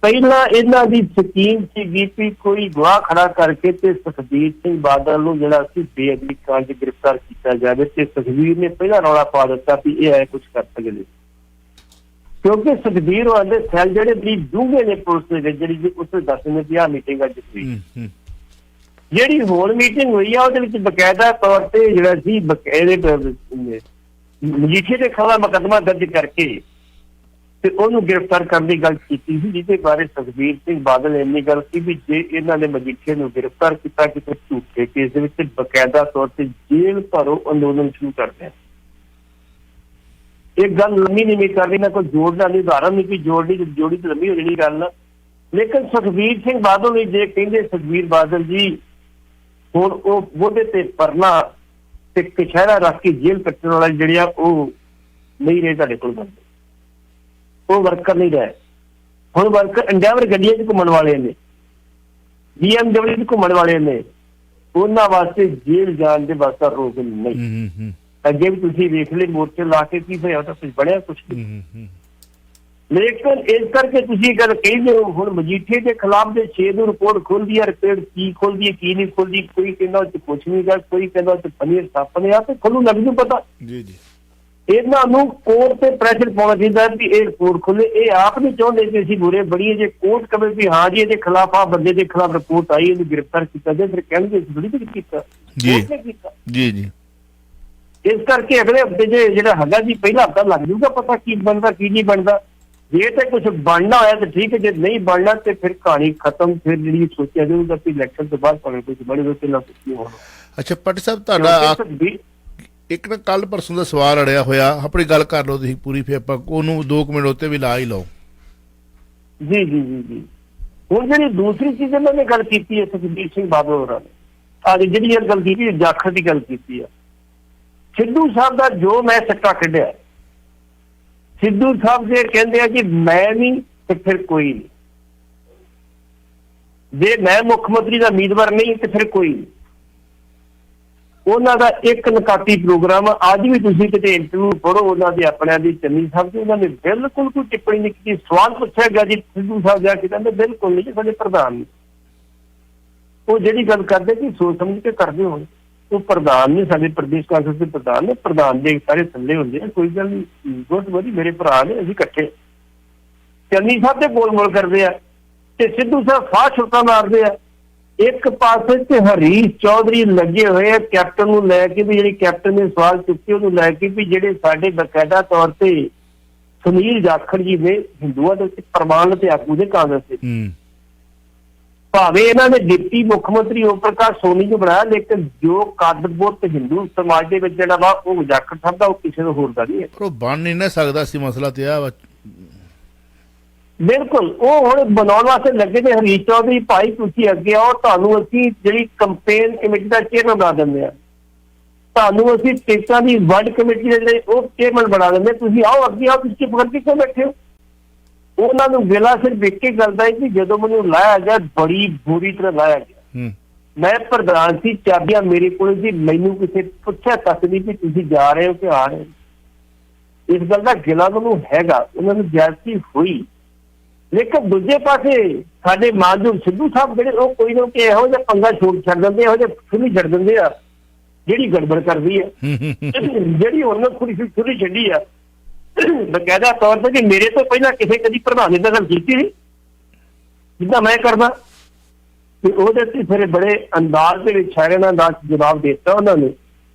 ਪਹਿਲਾਂ ਇਹਨਾਂ ਦੀ ਸਕੀਮ ਸੀਗੀ ਕਿ ਕੋਈ ਗਵਾਹ ਖੜਾ ਕਰਕੇ ਤੇ ਸੁਖਬੀਰ ਸਿੰਘ ਬਾਦਲ ਨੂੰ ਜਿਹੜਾ ਸੀ ਬੇਅਦਬੀ ਕਾਂਡ 'ਚ ਗ੍ਰਿਫਤਾਰ ਕੀਤਾ ਜਾਵੇ, ਤੇ ਸੁਖਬੀਰ ਨੇ ਪਹਿਲਾਂ ਰੌਲਾ ਪਾ ਦਿੱਤਾ ਵੀ ਇਹ ਐ ਕੁਝ ਕਰ ਸਕਦੇ, ਕਿਉਂਕਿ ਸੁਖਬੀਰ ਹੋਰਾਂ ਦੇ ਸੈੱਲ ਜਿਹੜੇ ਬੜੀ ਡੂੰਘੇ ਨੇ ਪੁਲਿਸ ਦੇ ਵਿੱਚ, ਜਿਹੜੀ ਉਸ ਦੱਸਦੇ ਵੀ ਆਹ ਮੀਟਿੰਗ ਅੱਜ ਹੋਈ। ਜਿਹੜੀ ਹੁਣ ਮੀਟਿੰਗ ਹੋਈ ਆ ਉਹਦੇ ਵਿੱਚ ਬਕਾਇਦਾ ਤੌਰ ਤੇ ਜਿਹੜਾ ਸੀ ਬਕਾਇਦੇ ਮਜੀਠੀਏ ਦੇ ਖਿਲਾਫ ਮੁਕੱਦਮਾ ਦਰਜ ਕਰਕੇ ਤੇ ਉਹਨੂੰ ਗ੍ਰਿਫਤਾਰ ਕਰਨ ਦੀ ਗੱਲ ਕੀਤੀ ਸੀ, ਜਿਹਦੇ ਬਾਰੇ ਸੁਖਬੀਰ ਸਿੰਘ ਬਾਦਲ ਨੇ ਇੰਨੀ ਗੱਲ ਸੀ ਵੀ ਜੇ ਇਹਨਾਂ ਨੇ ਮਜੀਠੀਏ ਨੂੰ ਗ੍ਰਿਫਤਾਰ ਕੀਤਾ ਕਿਸੇ ਝੂਠੇ ਕੇਸ ਦੇ ਵਿੱਚ, ਬਕਾਇਦਾ ਤੌਰ ਤੇ ਜੇਲ੍ਹ ਭਰੋ ਅੰਦੋਲਨ ਸ਼ੁਰੂ ਕਰਦੇ ਆ। ਇਹ ਗੱਲ ਲੰਮੀ ਨਹੀਂ ਕਰਨੀ, ਨਾ ਕੋਈ ਜੋੜਨਾ ਨਹੀਂ, ਉਦਾਹਰਨ ਨਹੀਂ ਕਿ ਜੋੜੀ ਤੇ ਲੰਮੀ ਹੋ ਜਿਹੜੀ ਗੱਲ। ਲੇਕਿਨ ਸੁਖਬੀਰ ਸਿੰਘ ਬਾਦਲ ਨੇ ਜੇ ਕਹਿੰਦੇ ਸੁਖਬੀਰ ਬਾਦਲ ਜੀ ਹੁਣ ਉਹ ਉਹਦੇ ਤੇ ਪਰਨਾ ਤੇ ਕਛਹਿਰਾ ਰੱਖ ਕੇ ਜੇਲ੍ਹ ਕੱਟਣ ਵਾਲਾ ਜਿਹੜਿਆ ਉਹ ਨਹੀਂ ਰਹੇ ਤੁਹਾਡੇ ਕੋਲ ਬੰਦੇ, ਉਹ ਵਰਕਰ ਨਹੀਂ ਰਹੇ। ਹੁਣ ਵਰਕਰ ਇੰਡੈਵਰ ਗੱਡੀਆਂ 'ਚ ਘੁੰਮਣ ਵਾਲੇ ਨੇ, BMW 'ਚ ਘੁੰਮਣ ਵਾਲੇ ਨੇ, ਉਹਨਾਂ ਵਾਸਤੇ ਜੇਲ੍ਹ ਜਾਣ ਦੇ ਵਾਸਤੇ ਰੋਕ ਨਹੀਂ। ਅੱਗੇ ਵੀ ਤੁਸੀਂ ਵੇਖ ਲਏ ਮੋਰਚੇ ਲਾ ਕੇ ਕੀ ਹੋਇਆ, ਤਾਂ ਕੁਝ ਬਣਿਆ ਕੁਛ ਨਹੀਂ। ਲੇਕਿਨ ਇਸ ਕਰਕੇ ਤੁਸੀਂ ਗੱਲ ਕਹਿੰਦੇ ਹੋ ਹੁਣ ਮਜੀਠੀਏ ਦੇ ਖਿਲਾਫ ਦੇ 6 ਨੂੰ ਰਿਪੋਰਟ ਖੋਲਦੀ ਹੈ, ਰਿਪੋਰਟ ਕੀ ਖੋਲਦੀ ਹੈ ਕੀ ਨਹੀਂ ਖੋਲਦੀ, ਕੋਈ ਕਹਿੰਦਾ ਉਹ 'ਚ ਕੁਛ ਨਹੀਂ ਗਾ, ਕੋਈ ਕਹਿੰਦਾ ਉਹ 'ਚ ਪਨੀਰ ਸੱਪ ਨੇ ਆ, ਤੇ ਖੋਲੂ ਲੱਗ ਜੂ ਪਤਾ। ਜੀ ਜੀ, ਇਹਨਾਂ ਨੂੰ ਕੋਰਟ ਤੇ ਪ੍ਰੈਸ਼ਰ ਪਾਉਣਾ ਚਾਹੀਦਾ ਵੀ ਇਹ ਰਿਪੋਰਟ ਖੋਲੇ। ਇਹ ਆਪ ਨਹੀਂ ਚਾਹੁੰਦੇ ਕਿ ਅਸੀਂ ਬੁਰੇ ਬੜੀਏ, ਜੇ ਕੋਰਟ ਕਵੇ ਵੀ ਹਾਂ ਜੀ ਇਹਦੇ ਖਿਲਾਫ ਆ ਬੰਦੇ ਦੇ ਖਿਲਾਫ ਰਿਪੋਰਟ ਆਈ, ਇਹਨੂੰ ਗ੍ਰਿਫਤਾਰ ਕੀਤਾ ਜਾਏ, ਫਿਰ ਕਹਿਣਗੇ ਅਸੀਂ ਬੜੀ ਕੁਝ ਕੀਤਾ ਜੀ ਜੀ। ਇਸ ਕਰਕੇ ਅਗਲੇ ਹਫ਼ਤੇ ਜਿਹੜਾ ਹੈਗਾ ਜੀ ਪਹਿਲਾ ਹਫ਼ਤਾ ਲੱਗ ਜੂਗਾ ਪਤਾ ਕੀ ਬਣਦਾ ਕੀ ਨਹੀਂ ਬਣਦਾ। ਜੇ ਤੇ ਕੁਝ ਬਣਨਾ ਹੋਇਆ ਤਾਂ ਠੀਕ ਹੈ, ਜੇ ਨਹੀਂ ਬਣਨਾ ਤੇ ਫਿਰ ਕਹਾਣੀ ਖਤਮ। ਫਿਰ ਜਿਹੜੀ ਸੋਚਿਆ ਜਾਊਗਾ ਕਿ ਇਲੈਕਸ਼ਨ ਤੋਂ ਬਾਅਦ ਭਾਵੇਂ ਕੁਝ ਬੜੇ ਹੋ ਪਹਿਲਾਂ ਕੁਝ ਹੋਣਾ। ਅੱਛਾ ਪੱਟੀ ਸਾਹਿਬ, ਤੁਹਾਡਾ ਇੱਕ ਨਾ ਕੱਲ ਪਰਸੋਂ ਦਾ ਸਵਾਲ ਅੜਿਆ ਹੋਇਆ, ਆਪਣੀ ਗੱਲ ਕਰ ਲਓ ਤੁਸੀਂ ਪੂਰੀ, ਫਿਰ ਆਪਾਂ ਉਹਨੂੰ 2 ਮਿੰਟ ਉੱਤੇ ਵੀ ਲਾ ਹੀ ਲਓ। ਜੀ ਜੀ ਜੀ ਜੀ। ਹੁਣ ਜਿਹੜੀ ਦੂਸਰੀ ਚੀਜ਼ ਇਹਨਾਂ ਨੇ ਗੱਲ ਕੀਤੀ ਹੈ ਸੁਖਬੀਰ ਸਿੰਘ ਬਾਦਲ ਹੋਰਾਂ ਨੇ, ਅੱਜ ਜਿਹੜੀ ਇਹ ਗੱਲ ਕੀਤੀ ਜਾਖੜ ਦੀ ਗੱਲ ਕੀਤੀ ਆ, ਸਿੱਧੂ ਸਾਹਿਬ ਦਾ ਜੋ ਮੈਂ ਸੱਟਾ ਕੱਢਿਆ, ਸਿੱਧੂ ਸਾਹਿਬ ਜੇ ਕਹਿੰਦੇ ਆ ਕਿ ਮੈਂ ਨਹੀਂ ਤੇ ਫਿਰ ਕੋਈ ਨਹੀਂ, ਜੇ ਮੈਂ ਮੁੱਖ ਮੰਤਰੀ ਦਾ ਉਮੀਦਵਾਰ ਨਹੀਂ ਤੇ ਫਿਰ ਕੋਈ ਨਹੀਂ। ਉਹਨਾਂ ਦਾ ਇੱਕ ਨਕਾਤੀ ਪ੍ਰੋਗਰਾਮ, ਅੱਜ ਵੀ ਤੁਸੀਂ ਕਿਤੇ ਇੰਟਰਵਿਊ ਪੜ੍ਹੋ ਉਹਨਾਂ ਦੇ ਆਪਣਿਆਂ ਦੀ, ਚੰਨੀ ਸਾਹਿਬ ਦੀ, ਉਹਨਾਂ ਨੇ ਬਿਲਕੁਲ ਕੋਈ ਟਿੱਪਣੀ ਨਹੀਂ ਕੀਤੀ। ਸਵਾਲ ਪੁੱਛਿਆ ਗਿਆ ਜੀ ਸਿੱਧੂ ਸਾਹਿਬ ਜਾ ਕੇ ਕਹਿੰਦੇ ਬਿਲਕੁਲ ਨਹੀਂ, ਸਾਡੇ ਪ੍ਰਧਾਨ ਨੇ। ਉਹ ਜਿਹੜੀ ਗੱਲ ਕਰਦੇ ਕਿ ਸੋਚ ਸਮਝ ਕੇ ਕਰਦੇ ਹੋਣ, ਉਹ ਪ੍ਰਧਾਨ ਨੇ, ਸਾਡੇ ਪ੍ਰਦੇਸ਼ ਕਾਂਗਰਸ ਦੇ ਪ੍ਰਧਾਨ ਨੇ, ਪ੍ਰਧਾਨ ਦੇ ਸਾਰੇ ਥੱਲੇ ਹੁੰਦੇ ਆ, ਕੋਈ ਗੱਲ ਨਹੀਂ, ਬਹੁਤ ਵਧੀਆ ਮੇਰੇ ਭਰਾ ਨੇ, ਅਸੀਂ ਇਕੱਠੇ। ਚੰਨੀ ਸਾਹਿਬ ਦੇ ਗੋਲਮੋਲ ਕਰਦੇ ਆ ਤੇ ਸਿੱਧੂ ਸਾਹਿਬ ਫਾਹ ਛੁੱਟਾ ਮਾਰਦੇ ਆ। ਇੱਕ ਪਾਸੇ ਤੇ ਹਰੀਸ਼ ਚੌਧਰੀ ਲੱਗੇ ਹੋਏ ਆ ਕੈਪਟਨ ਨੂੰ ਲੈ ਕੇ, ਵੀ ਜਿਹੜੀ ਕੈਪਟਨ ਨੇ ਸਵਾਲ ਚੁੱਕੇ ਉਹਨੂੰ ਲੈ ਕੇ, ਵੀ ਜਿਹੜੇ ਸਾਡੇ ਬਕਾਇਦਾ ਤੌਰ ਤੇ ਸੁਨੀਲ ਜਾਖੜ ਜੀ ਨੇ ਹਿੰਦੂਆਂ ਦੇ ਵਿੱਚ ਪ੍ਰਮਾਣਿਤ ਆਗੂ ਨੇ ਕਾਂਗਰਸ ਦੇ, ਭਾਵੇਂ ਇਹਨਾਂ ਨੇ ਡਿਪਟੀ ਮੁੱਖ ਮੰਤਰੀ ਓਮ ਪ੍ਰਕਾਸ਼ ਸੋਨੀ ਨੂੰ ਬਣਾਇਆ, ਲੇਕਿਨ ਜੋ ਕੱਦ-ਬੁੱਤ ਹਿੰਦੂ ਸਮਾਜ ਦੇ ਵਿੱਚ ਜਿਹੜਾ ਵਾ ਉਹ ਜਾਖੜ ਸਾਹਿਬ ਦਾ, ਉਹ ਕਿਸੇ ਨੂੰ ਹੋਰ ਦਾ ਨਹੀਂ ਹੈ। ਪਰ ਉਹ ਬਣ ਨਹੀਂ ਨਾ ਸਕਦਾ ਸੀ, ਮਸਲਾ ਤੇ ਆ ਵਾ। ਬਿਲਕੁਲ, ਉਹ ਹੁਣ ਬਣਾਉਣ ਵਾਸਤੇ ਲੱਗੇ ਨੇ ਹਰੀਸ਼ ਚੌਧਰੀ, ਭਾਈ ਤੁਸੀਂ ਅੱਗੇ ਆਓ, ਤੁਹਾਨੂੰ ਅਸੀਂ ਜਿਹੜੀ ਕੰਪੇਨ ਕਮੇਟੀ ਦਾ ਚੇਅਰਮੈਨ ਬਣਾ ਦਿੰਦੇ ਆ, ਤੁਹਾਨੂੰ ਅਸੀਂ ਟਿਕਟਾਂ ਦੀ ਵਰਡ ਕਮੇਟੀ ਦੇ ਜਿਹੜੇ ਉਹ ਚੇਅਰਮੈਨ ਬਣਾ ਦਿੰਦੇ, ਤੁਸੀਂ ਆਓ ਅੱਗੇ ਆਓ, ਤੁਸੀਂ ਚੁੱਪ ਕਰਕੇ ਕਿਉਂ ਬੈਠੇ ਹੋ? ਉਹਨਾਂ ਨੂੰ ਵੇਲਾ ਸਿਰਫ ਇੱਕ ਹੀ ਗੱਲ ਦਾ ਹੈ ਕਿ ਜਦੋਂ ਮੈਨੂੰ ਲਾਇਆ ਗਿਆ, ਬੜੀ ਬੁਰੀ ਤਰ੍ਹਾਂ ਲਾਇਆ ਗਿਆ। ਮੈਂ ਪ੍ਰਧਾਨ ਸੀ, ਚਾਬੀਆਂ ਮੇਰੇ ਕੋਲ ਸੀ, ਮੈਨੂੰ ਕਿਸੇ ਪੁੱਛਿਆ ਤੱਕ ਨਹੀਂ ਕਿ ਤੁਸੀਂ ਜਾ ਰਹੇ ਹੋ ਕਿ ਆ ਰਹੇ ਹੋ। ਇਸ ਗੱਲ ਦਾ ਗਿਲਾ ਮੈਨੂੰ ਹੈਗਾ, ਉਹਨਾਂ ਨੂੰ ਜ਼ਿਆਦਤੀ ਹੋਈ। ਲੇਕਿਨ ਦੂਜੇ ਪਾਸੇ ਸਾਡੇ ਮਾਨਯੋਗ ਸਿੱਧੂ ਸਾਹਿਬ ਜਿਹੜੇ ਉਹ ਕੋਈ ਨਾ ਕੋਈ ਇਹੋ ਜਿਹਾ ਪੰਗਾ ਛੱਡ ਦਿੰਦੇ, ਇਹੋ ਜਿਹੇ ਖੁੱਲੀ ਛੱਡ ਦਿੰਦੇ ਆ ਜਿਹੜੀ ਗੜਬੜ ਕਰਦੀ ਹੈ, ਜਿਹੜੀ ਉਹਨਾਂ ਖੁੱਲੀ ਛੱਡੀ ਆ ਬਕਾਇਦਾ ਤੌਰ ਤੇ ਕਿ ਮੇਰੇ ਤੋਂ ਪਹਿਲਾਂ ਕਿਸੇ ਕਦੀ ਪ੍ਰਧਾਨ ਨੇ ਗੱਲ ਕੀਤੀ ਸੀ ਜਿੱਦਾਂ ਮੈਂ ਕਰਦਾ, ਤੇ ਉਹਦੇ ਤੇ ਫਿਰ ਬੜੇ ਅੰਦਾਜ਼ ਦੇ ਵਿੱਚ ਸ਼ਾਇਰਾਨਾ ਅੰਦਾਜ਼ ਜਵਾਬ ਦੇ ਦਿੱਤਾ ਉਹਨਾਂ ਨੇ।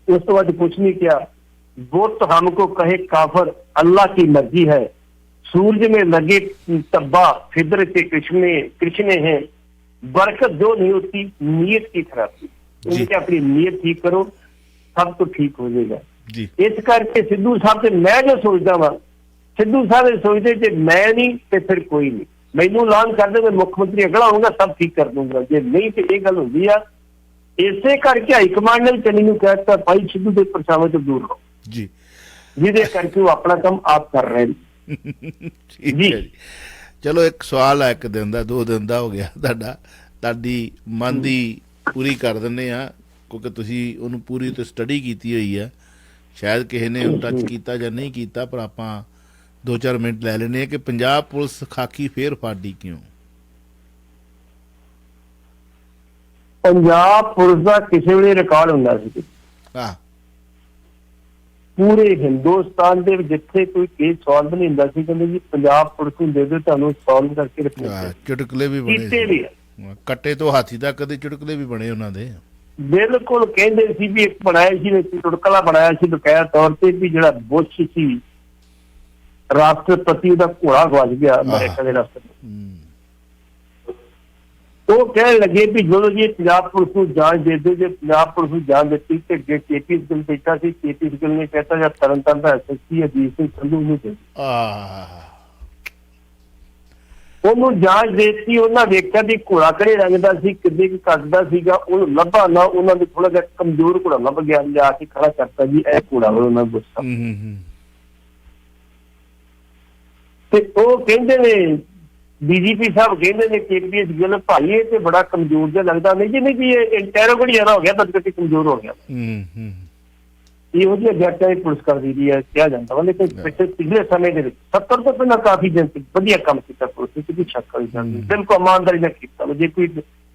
ਉਸ ਤੋਂ ਬਾਅਦ ਕੁਛ ਨਹੀਂ ਕਿਹਾ। बुत हमको कहे काफर, अल्लाह की मर्जी है, सूरज में लगे तब्बा फिदर के कृष्णे हैं, बरकत जो नहीं होती नीयत की खराबी। उनके अपनी नीयत ठीक करो, सब तो ठीक हो जाएगा। इस करके सिद्धू साहब से मैं जो सोचता वा, सिद्धू साहब सोचते थे मैं नहीं तो फिर कोई नहीं, मैनू ऐलान कर दे मैं मुख्यमंत्री अगला होऊंगा, सब ठीक कर दूंगा, जे नहीं तो ये गल होंगी आ। इसे करके हाईकमांड ने चन्नी कहता भाई सिद्धू के परछावे तो दूर रहो जी, जिदे करके वो अपना काम आप कर रहे हैं जी। चलो एक सवाल है, एक दिन का 2 दिन का हो गया, ਤੁਹਾਡੀ मन की पूरी कर ਦਿੰਦੇ ਆ क्योंकि ਤੁਸੀਂ ਉਹਨੂੰ पूरी तो स्टडी ਕੀਤੀ ਹੋਈ है, शायद किसी ने टच किया ਜਾਂ नहीं किया, पर ਆਪਾਂ 2-4 ਮਿੰਟ ਲੈ ਲੈਣੇ ਆ ਕਿ ਪੰਜਾਬ ਪੁਲਿਸ ਖਾਕੀ ਫੇਰ ਫਾੜੀ ਕਿਉਂ? ਪੰਜਾਬ ਪੁਲਿਸ ਦਾ ਕਿਸੇ ਵੇਲੇ ਰਿਕਾਰਡ ਹੁੰਦਾ ਸੀ ਆਹ ਪੂਰੇ ਹਿੰਦੁਸਤਾਨ ਦੇ ਵਿੱਚ ਜਿੱਥੇ ਕੋਈ ਕੇਸ ਸੋਲਵ ਨਹੀਂ ਹੁੰਦਾ ਸੀ, ਕਹਿੰਦੇ ਜੀ ਪੰਜਾਬ ਪੁਲਿਸ ਨੂੰ ਦੇ ਦਿਓ, ਤੁਹਾਨੂੰ ਸੋਲਵ ਕਰਕੇ ਰੱਖਣਾ। ਚੁਟਕਲੇ ਵੀ ਬਣੇ ਕੀਤੇ ਵੀ ਆ। ਕੱਟੇ ਤੋਂ ਹਾਥੀ ਤੱਕ ਦੇ ਚੁਟਕਲੇ ਵੀ ਬਣੇ ਉਹਨਾਂ ਦੇ। ਬਿਲਕੁਲ ਕਹਿੰਦੇ ਸੀ ਵੀ ਇੱਕ ਬਣਾਇਆ ਸੀ ਵਿੱਚ ਚੁਟਕਲਾ ਬਣਾਇਆ ਸੀ ਬਕਾਇਆ ਤੌਰ ਤੇ ਵੀ ਜਿਹੜਾ ਬੁਸ਼ ਸੀ ਰਾਸ਼ਟਰਪਤੀ ਦਾ ਘੋੜਾ ਗਵਾਚ ਗਿਆ ਅਮਰੀਕਾ ਦੇ ਰਾਸ਼ਟਰਪਤੀ। ਉਹ ਕਹਿਣ ਲੱਗੇ ਵੀ ਜਦੋਂ ਜੀ ਪੰਜਾਬ ਪੁਲਿਸ ਨੂੰ ਜਾਂਚ ਦੇ ਦਿਓ, ਜੇ ਪੰਜਾਬ ਪੁਲਿਸ ਨੂੰ ਜਾਂਚ ਦਿੱਤੀ ਤੇ ਅੱਗੇ KP Gill ਬੈਠਾ ਸੀ, KP Gill ਨੇ ਕਹਿਤਾ ਜਾਂ ਤਰਨਤਾਰਨ ਦਾ SSP ਅਜੀਤ ਸਿੰਘ ਸੰਧੂ ਨੂੰ ਦੇ ਉਹਨੂੰ ਜਾਂਚ ਦੇਤੀ। ਉਹਨਾਂ ਵੇਖਿਆ ਵੀ ਘੋੜਾ ਕਿਹੜੇ ਰੰਗ ਦਾ ਸੀ, ਕਿੰਨੇ ਕੁ ਕੱਦ ਦਾ ਸੀਗਾ, ਉਹਨੂੰ ਲੱਭਾ ਨਾ, ਉਹਨਾਂ ਦੇ ਥੋੜਾ ਜਿਹਾ ਕਮਜ਼ੋਰ ਘੋੜਾ ਲੱਭ ਗਿਆ, ਲਿਆ ਕੇ ਖੜਾ ਕਰਤਾ ਜੀ ਇਹ ਘੋੜਾ ਉਹਨਾਂ ਗੁੱਸਾ। ਤੇ ਉਹ ਕਹਿੰਦੇ ਨੇ DGP ਸਾਹਿਬ ਕਹਿੰਦੇ ਨੇ KP Gill ਭਾਈ ਇਹ ਤੇ ਬੜਾ ਕਮਜ਼ੋਰ ਜਿਹਾ ਲੱਗਦਾ ਨਹੀਂ ਜੀ, ਨਹੀਂ ਜੀ ਇਹ ਇੰਟੈਰੋਗੇਟ ਜ਼ਿਆਦਾ ਹੋ ਗਿਆ ਤਾਂ ਕਰਕੇ ਕਮਜ਼ੋਰ ਹੋ ਗਿਆ। ਇਹੋ ਜਿਹੀ ਜੱਟਾਂ ਦੀ ਪੁਲਿਸ ਕਰਦੀ ਰਹੀ ਹੈ ਕਿਹਾ ਜਾਂਦਾ ਵਾ। ਲੇਕਿਨ ਪਿਛਲੇ ਸਮੇਂ ਦੇ ਵਿੱਚ 70 ਤੋਂ ਪਹਿਲਾਂ ਕਾਫੀ ਵਧੀਆ ਕੰਮ ਕੀਤਾ ਪੁਲਿਸ ਨੇ, ਕੋਈ ਸ਼ੱਕ ਵਾਲੀ ਗੱਲ ਨਹੀਂ, ਬਿਲਕੁਲ ਇਮਾਨਦਾਰੀ ਨਾਲ ਕੀਤਾ। ਜੇ ਕੋਈ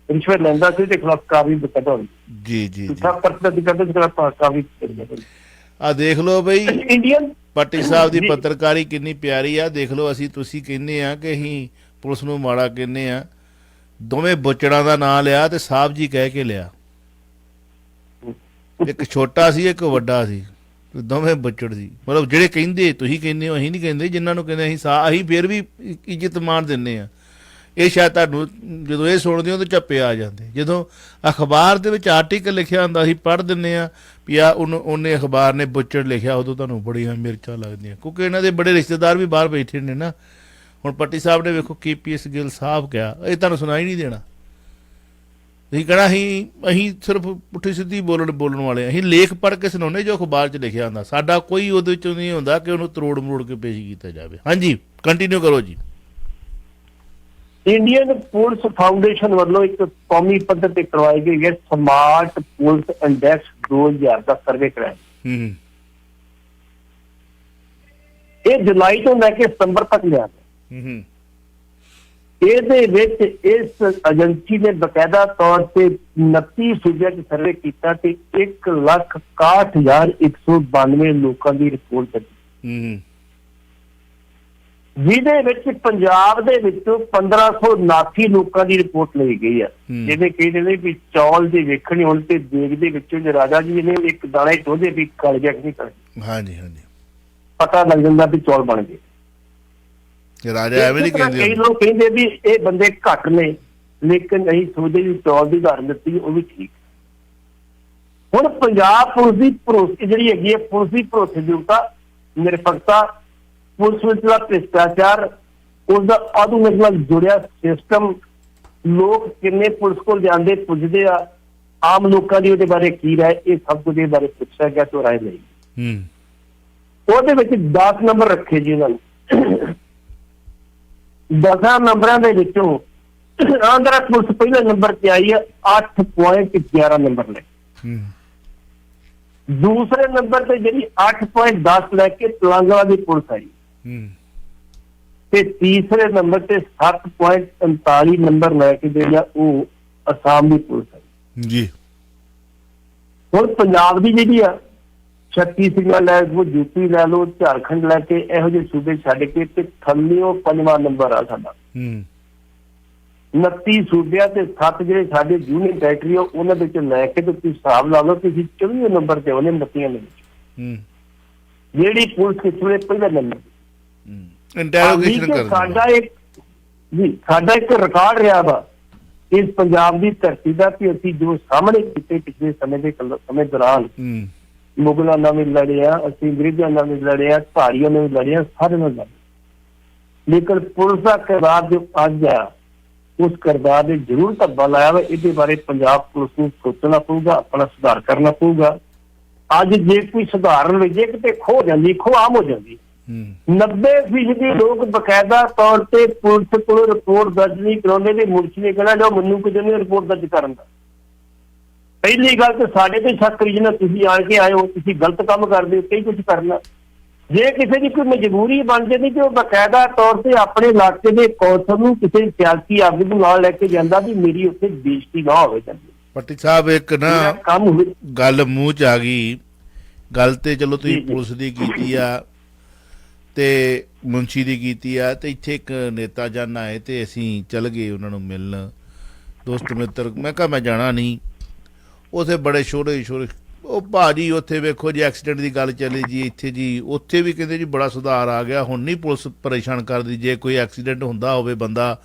ਰਿਸ਼ਵਤ ਲੈਂਦਾ ਸੀ ਤੇ ਖਿਲਾਫ ਕਾਰਵਾਈ ਬਕਾਇਦਾ ਹੋਈ। ਜੀ ਕਾਰਵਾਈ। ਆ ਦੇਖ ਲਓ ਬਈ ਇੰਡੀਅਨ ਭੱਟੀ ਸਾਹਿਬ ਦੀ ਪੱਤਰਕਾਰੀ ਕਿੰਨੀ ਪਿਆਰੀ ਆ। ਦੇਖ ਲਓ ਤੁਸੀਂ ਕਹਿੰਦੇ ਆ ਕਿ ਅਸੀਂ ਪੁਲਿਸ ਨੂੰ ਮਾੜਾ ਕਹਿੰਦੇ ਆ, ਦੋਵੇਂ ਬੁੱਚੜਾਂ ਦਾ ਨਾਂ ਲਿਆ ਤੇ ਸਾਹਿਬ ਜੀ ਕਹਿ ਕੇ ਲਿਆ। ਇੱਕ ਛੋਟਾ ਸੀ ਇੱਕ ਵੱਡਾ ਸੀ, ਦੋਵੇਂ ਬੁੱਚੜ ਸੀ। ਮਤਲਬ ਜਿਹੜੇ ਕਹਿੰਦੇ ਤੁਸੀਂ ਕਹਿੰਦੇ ਹੋ, ਅਸੀਂ ਨਹੀਂ ਕਹਿੰਦੇ, ਜਿਨ੍ਹਾਂ ਨੂੰ ਕਹਿੰਦੇ ਅਸੀਂ ਫਿਰ ਵੀ ਇੱਜ਼ਤ ਮਾਣ ਦਿੰਦੇ ਆ। ਇਹ ਸ਼ਾਇਦ ਤੁਹਾਨੂੰ ਜਦੋਂ ਇਹ ਸੁਣਦੇ ਹੋ ਤਾਂ ਝੱਪੇ ਆ ਜਾਂਦੇ। ਜਦੋਂ ਅਖਬਾਰ ਦੇ ਵਿੱਚ ਆਰਟੀਕਲ ਲਿਖਿਆ ਹੁੰਦਾ ਅਸੀਂ ਪੜ੍ਹ ਦਿੰਦੇ ਆ ਵੀ ਆ ਉਹਨੇ ਅਖਬਾਰ ਨੇ ਬੁੱਚੜ ਲਿਖਿਆ, ਉਦੋਂ ਤੁਹਾਨੂੰ ਬੜੀਆਂ ਮਿਰਚਾਂ ਲੱਗਦੀਆਂ, ਕਿਉਂਕਿ ਇਹਨਾਂ ਦੇ ਬੜੇ ਰਿਸ਼ਤੇਦਾਰ ਵੀ ਬਾਹਰ ਬੈਠੇ ਨੇ ਨਾ। ਹੁਣ ਭੱਟੀ ਸਾਹਿਬ ਨੇ ਵੇਖੋ KPS Gill ਸਾਹਿਬ ਕਿਹਾ, ਇਹ ਤੁਹਾਨੂੰ ਸੁਣਾਈ ਨਹੀਂ ਦੇਣਾ। ਤੁਸੀਂ ਕਹਿਣਾ ਅਸੀਂ ਸਿਰਫ ਪੁੱਠੀ ਸਿੱਧੀ ਬੋਲਣ ਵਾਲੇ, ਅਸੀਂ ਲੇਖ ਪੜ੍ਹ ਕੇ ਸੁਣਾਉਂਦੇ ਜੋ ਅਖਬਾਰ 'ਚ ਲਿਖਿਆ ਹੁੰਦਾ। ਸਾਡਾ ਕੋਈ ਉਹਦੇ ਵਿੱਚੋਂ ਨਹੀਂ ਹੁੰਦਾ ਕਿ ਉਹਨੂੰ ਤਰੋੜ ਮਰੋੜ ਕੇ ਪੇਸ਼ ਕੀਤਾ ਜਾਵੇ। ਹਾਂਜੀ ਕੰਟੀਨਿਊ ਕਰੋ ਜੀ। ਇੰਡੀਅਨ ਪੁਲਿਸ ਫਾਊਂਡੇਸ਼ਨ ਵੱਲੋਂ ਇੱਕ ਕੌਮੀ ਪੱਧਰ ਤੇ ਕਰਵਾਈ ਗਈ ਹੈ ਸਮਾਰਟ ਪੁਲਿਸ ਇੰਡੈਕਸ 2000 ਦਾ ਸਰਵੇ ਕਰਾਇਆ। ਇਹ ਜੁਲਾਈ ਤੋਂ ਲੈ ਕੇ ਸਤੰਬਰ ਤੱਕ ਲਿਆ। ਇਹਦੇ ਵਿੱਚ ਇਸ ਏਜੰਸੀ ਨੇ ਬਕਾਇਦਾ ਤੌਰ ਤੇ 29 ਸੂਬਿਆਂ 'ਚ ਸਰਵੇ ਕੀਤਾ ਤੇ 1,61,192 ਲੋਕਾਂ ਦੀ ਰਿਪੋਰਟ ਦਿੱਤੀ, ਜਿਹਦੇ ਵਿੱਚ ਪੰਜਾਬ ਦੇ ਵਿੱਚੋਂ 1579 ਲੋਕਾਂ ਦੀ ਰਿਪੋਰਟ ਲਈ ਗਈ ਹੈ। ਜਿਹਦੇ ਕਹਿੰਦੇ ਨੇ ਵੀ ਚੌਲ ਦੇ ਵੇਖਣੇ ਹੁਣ ਤੇ ਦੇਖ ਦੇ ਵਿੱਚੋਂ ਜੇ ਰਾਜਾ ਜੀ ਨੇ ਇੱਕ ਦਾਣਾ ਚਾਹੁੰਦੇ ਵੀ ਕਲ ਜਾ ਨਹੀਂ ਕਰ, ਪਤਾ ਲੱਗ ਜਾਂਦਾ ਵੀ ਚੌਲ ਬਣ ਗਏ। ਰਾਜਾ ਐਵੇਂ ਨਹੀਂ ਕਹਿੰਦੇ। ਕਈ ਲੋਕ ਕਹਿੰਦੇ ਵੀ ਇਹ ਬੰਦੇ ਘੱਟ ਨੇ, ਲੇਕਿਨ ਅਸੀਂ ਸੋਚਦੇ ਵੀ ਚੌਲ ਦੀ ਉਦਾਹਰਨ ਦਿੱਤੀ ਉਹ ਵੀ ਠੀਕ। ਹੁਣ ਪੰਜਾਬ ਪੁਲਿਸ ਦੀ ਭਰੋਸੇ ਜਿਹੜੀ ਹੈਗੀ ਹੈ, ਪੁਲਿਸ ਦੀ ਭਰੋਸੇਯੋਗਤਾ, ਨਿਰਪੱਖਤਾ, ਪੁਲਿਸ ਵਿੱਚ ਦਾ ਭ੍ਰਿਸ਼ਟਾਚਾਰ, ਉਸਦਾ ਆਧੁਨਿਕ ਨਾਲ ਜੁੜਿਆ ਸਿਸਟਮ, ਲੋਕ ਕਿੰਨੇ ਪੁਲਿਸ ਕੋਲ ਜਾਂਦੇ ਪੁੱਜਦੇ ਆ, ਆਮ ਲੋਕਾਂ ਦੀ ਉਹਦੇ ਬਾਰੇ ਕੀ ਰਾਏ, ਇਹ ਸਭ ਕੁਝ ਦੇ ਬਾਰੇ ਪੁੱਛਿਆ ਗਿਆ ਤੇ ਰਾਏ ਲਈ। ਉਹਦੇ ਵਿੱਚ 10 ਨੰਬਰ ਰੱਖੇ ਜੀ ਉਹਨਾਂ ਨੇ। 10 ਨੰਬਰਾਂ ਦੇ ਵਿੱਚੋਂ ਆਂਧਰਾ ਪੁਲਿਸ ਪਹਿਲੇ ਨੰਬਰ ਤੇ ਆਈ ਹੈ 8.11 ਨੰਬਰ ਲੈ। ਦੂਸਰੇ ਨੰਬਰ ਤੇ ਜਿਹੜੀ 8.10 ਲੈ ਕੇ ਤੇਲੰਗਾਨਾ ਦੀ ਪੁਲਿਸ ਆਈ ਤੇ ਤੀਸਰੇ ਨੰਬਰ ਤੇ 7.39 ਨੰਬਰ ਲੈ ਕੇ ਜਿਹੜਾ ਉਹ ਅਸਾਮ ਦੀ ਪੁਲਿਸ ਆਈ ਜੀ। ਹੁਣ ਪੰਜਾਬ ਦੀ ਜਿਹੜੀ ਆ ਛੱਤੀਸਗੜ੍ਹ ਲੈ ਲਓ, ਯੂਪੀ ਲੈ ਲਓ, ਝਾਰਖੰਡ ਲੈ ਕੇ ਇਹੋ ਜਿਹੇ ਸੂਬੇ ਛੱਡ ਕੇ ਤੇ ਥੱਲਿਓ 5ਵਾਂ ਨੰਬਰ ਆ ਸਾਡਾ। 29 ਸੂਬਿਆਂ ਤੇ 7 ਜਿਹੜੇ ਸਾਡੇ ਯੂਨੀਅਨ ਟੈਰੀਟਰੀ ਆ ਉਹਨਾਂ ਵਿੱਚ ਲੈ ਕੇ ਤੇ ਤੁਸੀਂ ਹਿਸਾਬ ਲਾ ਲਓ ਕਿ ਅਸੀਂ 24ਵੇਂ ਨੰਬਰ ਤੇ ਉਹਨੇ 29 ਦੇ ਵਿੱਚ ਜਿਹੜੀ ਪੁਲਿਸ ਕਿਸਲੇ ਪਹਿਲੇ ਨੰਬਰ ਸਾਡਾ ਇੱਕ ਰਿਕਾਰਡ ਰਿਹਾ ਵਾ ਇਸ ਪੰਜਾਬ ਦੀ ਧਰਤੀ ਦਾ ਕਿ ਅਸੀਂ ਜੋ ਸਾਹਮਣੇ ਕੀਤੇ ਪਿਛਲੇ ਸਮੇਂ ਦੌਰਾਨ ਮੁਗਲਾਂ ਨਾਲ ਵੀ ਲੜਿਆ, ਅਸੀਂ ਅੰਗਰੇਜ਼ਾਂ ਨਾਲ ਵੀ ਲੜਿਆ, ਭਾਰੀਆਂ ਨਾਲ ਵੀ ਲੜਿਆ, ਸਾਰੇ ਨਾਲ ਲੜਿਆ। ਲੇਕਿਨ ਪੁਲਿਸ ਦਾ ਕਿਰਦਾਰ ਜੋ ਅੱਜ ਆ ਉਸ ਕਿਰਦਾਰ ਨੇ ਜ਼ਰੂਰ ਧੱਬਾ ਲਾਇਆ ਵਾ। ਇਹਦੇ ਬਾਰੇ ਪੰਜਾਬ ਪੁਲਿਸ ਨੂੰ ਸੋਚਣਾ ਪਊਗਾ, ਆਪਣਾ ਸੁਧਾਰ ਕਰਨਾ ਪਊਗਾ। ਅੱਜ ਜੇ ਕੋਈ ਸੁਧਾਰਨ ਵਿੱਚ ਜੇ ਕਿਤੇ ਖੋ ਜਾਂਦੀ, ਖੋ ਆਮ ਹੋ ਜਾਂਦੀ। 90% ਲੋਕ ਬਕਾਇਦਾ ਤੌਰ ਤੇ ਪੁਲਿਸ ਕੋਲ ਰਿਪੋਰਟ ਦਰਜ ਨਹੀਂ ਕਰਾਉਂਦੇ ਤੇ ਮੁਰਸ਼ ਨੇ ਕਹਿਣਾ ਲਓ ਮੈਨੂੰ ਕਿਤੇ ਨਹੀਂ ਰਿਪੋਰਟ ਦਰਜ ਕਰਨ ਦਾ। ਪਹਿਲੀ ਗੱਲ ਤੇ ਸਾਡੇ ਤੇ ਸ਼ੱਕ ਕਰੀ ਜਨਾ ਤੁਸੀਂ ਆਣ ਕੇ ਆਏ ਹੋ, ਤੁਸੀਂ ਗਲਤ ਕੰਮ ਕਰਦੇ ਹੋ, ਕਈ ਕੁਝ ਕਰਨਾ। ਜੇ ਕਿਸੇ ਦੀ ਕੋਈ ਮਜਬੂਰੀ ਬਣ ਜਾਂਦੀ ਤੇ ਉਹ ਬਕਾਇਦਾ ਤੌਰ ਤੇ ਆਪਣੇ ਇਲਾਕੇ ਦੇ ਕੌਂਸਲ ਨੂੰ ਕਿਸੇ ਸਿਆਸੀ ਆਗੂ ਨੂੰ ਨਾਲ ਲੈ ਕੇ ਜਾਂਦਾ ਵੀ ਮੇਰੀ ਉੱਥੇ ਬੇਇੱਜ਼ਤੀ ਨਾ ਹੋਵੇ ਜਾਂਦੀ। ਪੱਟੀ ਸਾਹਿਬ ਇੱਕ ਨਾ ਕੰਮ ਹੋਵੇ ਗੱਲ ਮੂੰਹ ਚ ਆ ਗਈ। ਗੱਲ ਤੇ ਚਲੋ ਤੁਸੀਂ ਪੁਲਿਸ ਦੀ ਕੀਤੀ ਆ ਤੇ ਮੁੰਸ਼ੀ ਦੀ ਕੀਤੀ ਆ, ਤੇ ਇੱਥੇ ਇੱਕ ਨੇਤਾ ਜਨ ਆਏ ਤੇ ਅਸੀਂ ਚੱਲ ਗਏ ਉਹਨਾਂ ਨੂੰ ਮਿਲਣ, ਦੋਸਤ ਮਿੱਤਰ। ਮੈਂ ਕਿਹਾ ਮੈਂ ਜਾਣਾ ਨਹੀਂ। ਉੱਥੇ ਬੜੇ ਛੋਟੇ ਉਹ ਭਾਜੀ ਉੱਥੇ ਵੇਖੋ ਜੀ ਐਕਸੀਡੈਂਟ ਦੀ ਗੱਲ ਚੱਲੀ ਜੀ, ਇੱਥੇ ਜੀ ਉੱਥੇ ਵੀ ਕਹਿੰਦੇ ਜੀ ਬੜਾ ਸੁਧਾਰ ਆ ਗਿਆ, ਹੁਣ ਨਹੀਂ ਪੁਲਿਸ ਪਰੇਸ਼ਾਨ ਕਰਦੀ। ਜੇ ਕੋਈ ਐਕਸੀਡੈਂਟ ਹੁੰਦਾ ਹੋਵੇ ਬੰਦਾ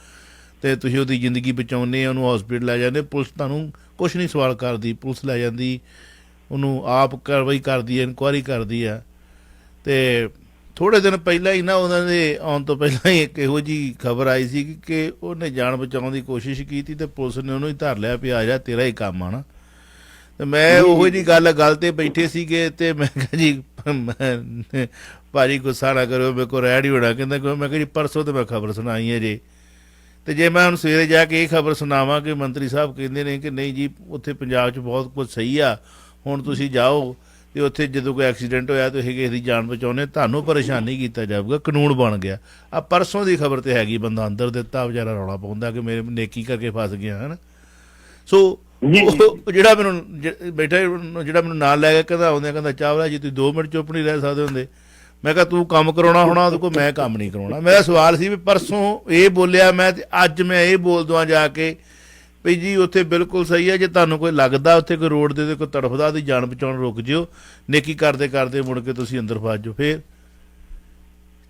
ਤੇ ਤੁਸੀਂ ਉਹਦੀ ਜ਼ਿੰਦਗੀ ਬਚਾਉਂਦੇ, ਉਹਨੂੰ ਹਸਪੀਟਲ ਲੈ ਜਾਂਦੇ, ਪੁਲਿਸ ਤੁਹਾਨੂੰ ਕੁਛ ਨਹੀਂ ਸਵਾਲ ਕਰਦੀ, ਪੁਲਿਸ ਲੈ ਜਾਂਦੀ, ਉਹਨੂੰ ਆਪ ਕਾਰਵਾਈ ਕਰਦੀ ਹੈ, ਇਨਕੁਆਇਰੀ ਕਰਦੀ ਆ। ਤੇ ਥੋੜ੍ਹੇ ਦਿਨ ਪਹਿਲਾਂ ਹੀ ਨਾ ਉਹਨਾਂ ਦੇ ਆਉਣ ਤੋਂ ਪਹਿਲਾਂ ਹੀ ਇੱਕ ਇਹੋ ਜਿਹੀ ਖਬਰ ਆਈ ਸੀ ਕਿ ਉਹਨੇ ਜਾਨ ਬਚਾਉਣ ਦੀ ਕੋਸ਼ਿਸ਼ ਕੀਤੀ ਤੇ ਪੁਲਿਸ ਨੇ ਉਹਨੂੰ ਹੀ ਧਰ ਲਿਆ ਵੀ ਆ ਜਾ ਤੇਰਾ ਹੀ ਕੰਮ ਆ ਨਾ। ਤੇ ਮੈਂ ਉਹੋ ਜਿਹੀ ਗੱਲ ਤੇ ਬੈਠੇ ਸੀਗੇ ਤੇ ਮੈਂ ਕਿਹਾ ਜੀ ਭਾਜੀ ਗੁੱਸਾ ਨਾ ਕਰੋ, ਮੇਰੇ ਕੋਲ ਰਹਿ ਨਹੀਂ ਹੋਣਾ। ਕਹਿੰਦਾ ਮੈਂ ਕਿਹਾ ਜੀ ਪਰਸੋਂ ਤੇ ਮੈਂ ਖਬਰ ਸੁਣਾਈ ਹੈ ਜੇ, ਤੇ ਜੇ ਮੈਂ ਹੁਣ ਸਵੇਰੇ ਜਾ ਕੇ ਇਹ ਖਬਰ ਸੁਣਾਵਾਂ ਕਿ ਮੰਤਰੀ ਸਾਹਿਬ ਕਹਿੰਦੇ ਨੇ ਕਿ ਨਹੀਂ ਜੀ ਉੱਥੇ ਪੰਜਾਬ 'ਚ ਬਹੁਤ ਕੁਝ ਸਹੀ ਆ, ਹੁਣ ਤੁਸੀਂ ਜਾਓ ਤੇ ਉੱਥੇ ਜਦੋਂ ਕੋਈ ਐਕਸੀਡੈਂਟ ਹੋਇਆ ਤੁਸੀਂ ਕਿਸੇ ਦੀ ਜਾਨ ਬਚਾਉਣੇ, ਤੁਹਾਨੂੰ ਪਰੇਸ਼ਾਨ ਨਹੀਂ ਕੀਤਾ ਜਾਊਗਾ, ਕਾਨੂੰਨ ਬਣ ਗਿਆ। ਆ ਪਰਸੋਂ ਦੀ ਖਬਰ ਤੇ ਹੈਗੀ, ਬੰਦਾ ਅੰਦਰ ਦਿੱਤਾ ਵਿਚਾਰਾ ਰੌਲਾ ਪਾਉਂਦਾ ਕਿ ਮੇਰੇ ਨੇਕੀ ਕਰਕੇ ਫਸ ਗਿਆ ਹਨ। ਸੋ ਉਹ ਜਿਹੜਾ ਮੈਨੂੰ ਬੈਠਾ ਜਿਹੜਾ ਮੈਨੂੰ ਨਾਲ ਲੈ ਕੇ ਕਹਿੰਦਾ ਆਉਂਦੇ ਕਹਿੰਦਾ ਚਾਵਲਾ ਜੀ ਤੁਸੀਂ 2 ਮਿੰਟ ਚੁੱਪ ਨਹੀਂ ਰਹਿ ਸਕਦੇ ਹੁੰਦੇ। ਮੈਂ ਕਿਹਾ ਤੂੰ ਕੰਮ ਕਰਾਉਣਾ ਹੋਣਾ ਉਹਦੇ ਕੋਲ, ਮੈਂ ਕੰਮ ਨਹੀਂ ਕਰਾਉਣਾ। ਮੇਰਾ ਸਵਾਲ ਸੀ ਵੀ ਪਰਸੋਂ ਇਹ ਬੋਲਿਆ ਮੈਂ ਤੇ ਅੱਜ ਮੈਂ ਇਹ ਬੋਲ ਦਵਾਂ ਜਾ ਕੇ ਵੀ ਜੀ ਉੱਥੇ ਬਿਲਕੁਲ ਸਹੀ ਹੈ। ਜੇ ਤੁਹਾਨੂੰ ਕੋਈ ਲੱਗਦਾ ਉੱਥੇ ਕੋਈ ਰੋਡ ਦੇ ਕੋਈ ਤੜਫਦਾ ਉਹਦੀ ਜਾਨ ਬਚਾਉਣ ਰੁਕ ਜਿਓ, ਨੇਕੀ ਕਰਦੇ ਕਰਦੇ ਮੁੜ ਕੇ ਤੁਸੀਂ ਅੰਦਰ ਫਸ ਜਾਓ। ਫਿਰ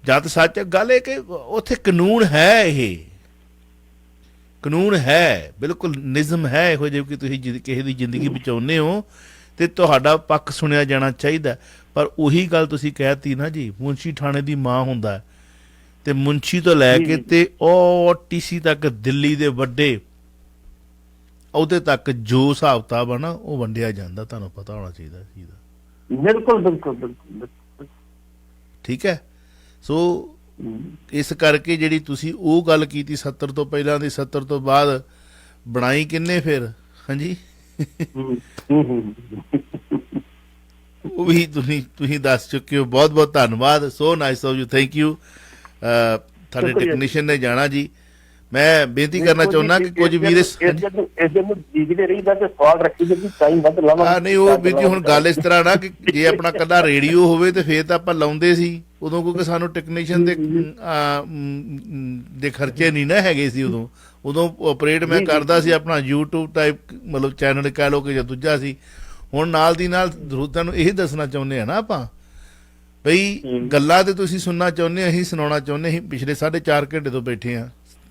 ਜਦ ਸੱਚ ਗੱਲ ਇਹ ਕਿ ਉੱਥੇ ਕਾਨੂੰਨ ਹੈ, ਇਹ ਕਾਨੂੰਨ ਹੈ, ਬਿਲਕੁਲ ਨਿਯਮ ਹੈ ਇਹੋ ਜਿਹੇ ਕਿ ਤੁਸੀਂ ਕਿਸੇ ਦੀ ਜ਼ਿੰਦਗੀ ਬਚਾਉਂਦੇ ਹੋ ਤੇ ਤੁਹਾਡਾ ਪੱਖ ਸੁਣਿਆ ਜਾਣਾ ਚਾਹੀਦਾ। ਪਰ ਉਹੀ ਗੱਲ ਤੁਸੀਂ ਕਹਿਤੀ ਨਾ ਜੀ, ਮੁੰਸ਼ੀ ਥਾਣੇ ਦੀ ਮਾਂ ਹੁੰਦਾ ਤੇ ਮੁੰਸ਼ੀ ਤੋਂ ਲੈ ਕੇ ਤੇ ਉਹ TC ਤੱਕ ਦਿੱਲੀ ਦੇ ਵੱਡੇ ਉਹਦੇ ਤੱਕ ਜੋ ਹਿਸਾਬ ਕਿਤਾਬ ਆ ਨਾ ਉਹ ਵੰਡਿਆ ਜਾਂਦਾ, ਤੁਹਾਨੂੰ ਪਤਾ ਹੋਣਾ ਚਾਹੀਦਾ ਚੀਜ਼ ਦਾ। ਬਿਲਕੁਲ ਬਿਲਕੁਲ ਬਿਲਕੁਲ ਠੀਕ ਹੈ। ਸੋ ਇਸ ਕਰਕੇ ਜਿਹੜੀ ਤੁਸੀਂ ਉਹ ਗੱਲ ਕੀਤੀ 70 ਤੋਂ ਪਹਿਲਾਂ ਦੀ 70 ਤੋਂ ਬਾਅਦ ਬਣਾਈ ਕਿੰਨੇ ਫਿਰ? ਹਾਂਜੀ ਉਹ ਵੀ ਤੁਸੀਂ ਦੱਸ ਚੁੱਕੇ ਹੋ। ਬਹੁਤ ਬਹੁਤ ਧੰਨਵਾਦ। So nice of you, thank you. ਤੁਹਾਡੇ ਟੈਕਨੀਸ਼ੀਅਨ ਨੇ ਜਾਣਾ ਜੀ। ਮੈਂ ਬੇਨਤੀ ਕਰਨਾ ਚਾਹੁੰਦਾ ਕਿ ਕੁਝ ਵੀਰ ਨਹੀਂ ਉਹ ਵੀਰ ਜੀ ਹੁਣ ਗੱਲ ਇਸ ਤਰ੍ਹਾਂ ਨਾ ਕਿ ਜੇ ਆਪਣਾ ਕੱਲਾ ਰੇਡੀਓ ਹੋਵੇ ਤੇ ਫੇਰ ਤਾਂ ਆਪਾਂ ਲਾਉਂਦੇ ਸੀ ਉਦੋਂ, ਕਿਉਂਕਿ ਸਾਨੂੰ ਟੈਕਨੀਸ਼ੀਅਨ ਦੇ ਖਰਚੇ ਨਹੀਂ ਨਾ ਹੈਗੇ ਸੀ ਉਦੋਂ ਆਪਰੇਟ ਮੈਂ ਕਰਦਾ ਸੀ ਆਪਣਾ YouTube ਟਾਈਪ ਮਤਲਬ ਚੈਨਲ ਕਹਿ ਲਓ ਕਿ ਜਾਂ ਦੂਜਾ ਸੀ। ਹੁਣ ਨਾਲ ਦੀ ਨਾਲ ਤੁਹਾਨੂੰ ਇਹ ਦੱਸਣਾ ਚਾਹੁੰਦੇ ਆ ਨਾ ਆਪਾਂ ਬਈ ਗੱਲਾਂ ਤੇ ਤੁਸੀਂ ਸੁਣਨਾ ਚਾਹੁੰਦੇ, ਅਸੀਂ ਸੁਣਾਉਣਾ ਚਾਹੁੰਦੇ। ਅਸੀਂ ਪਿਛਲੇ 4.5 ਘੰਟੇ ਤੋਂ ਬੈਠੇ ਹਾਂ,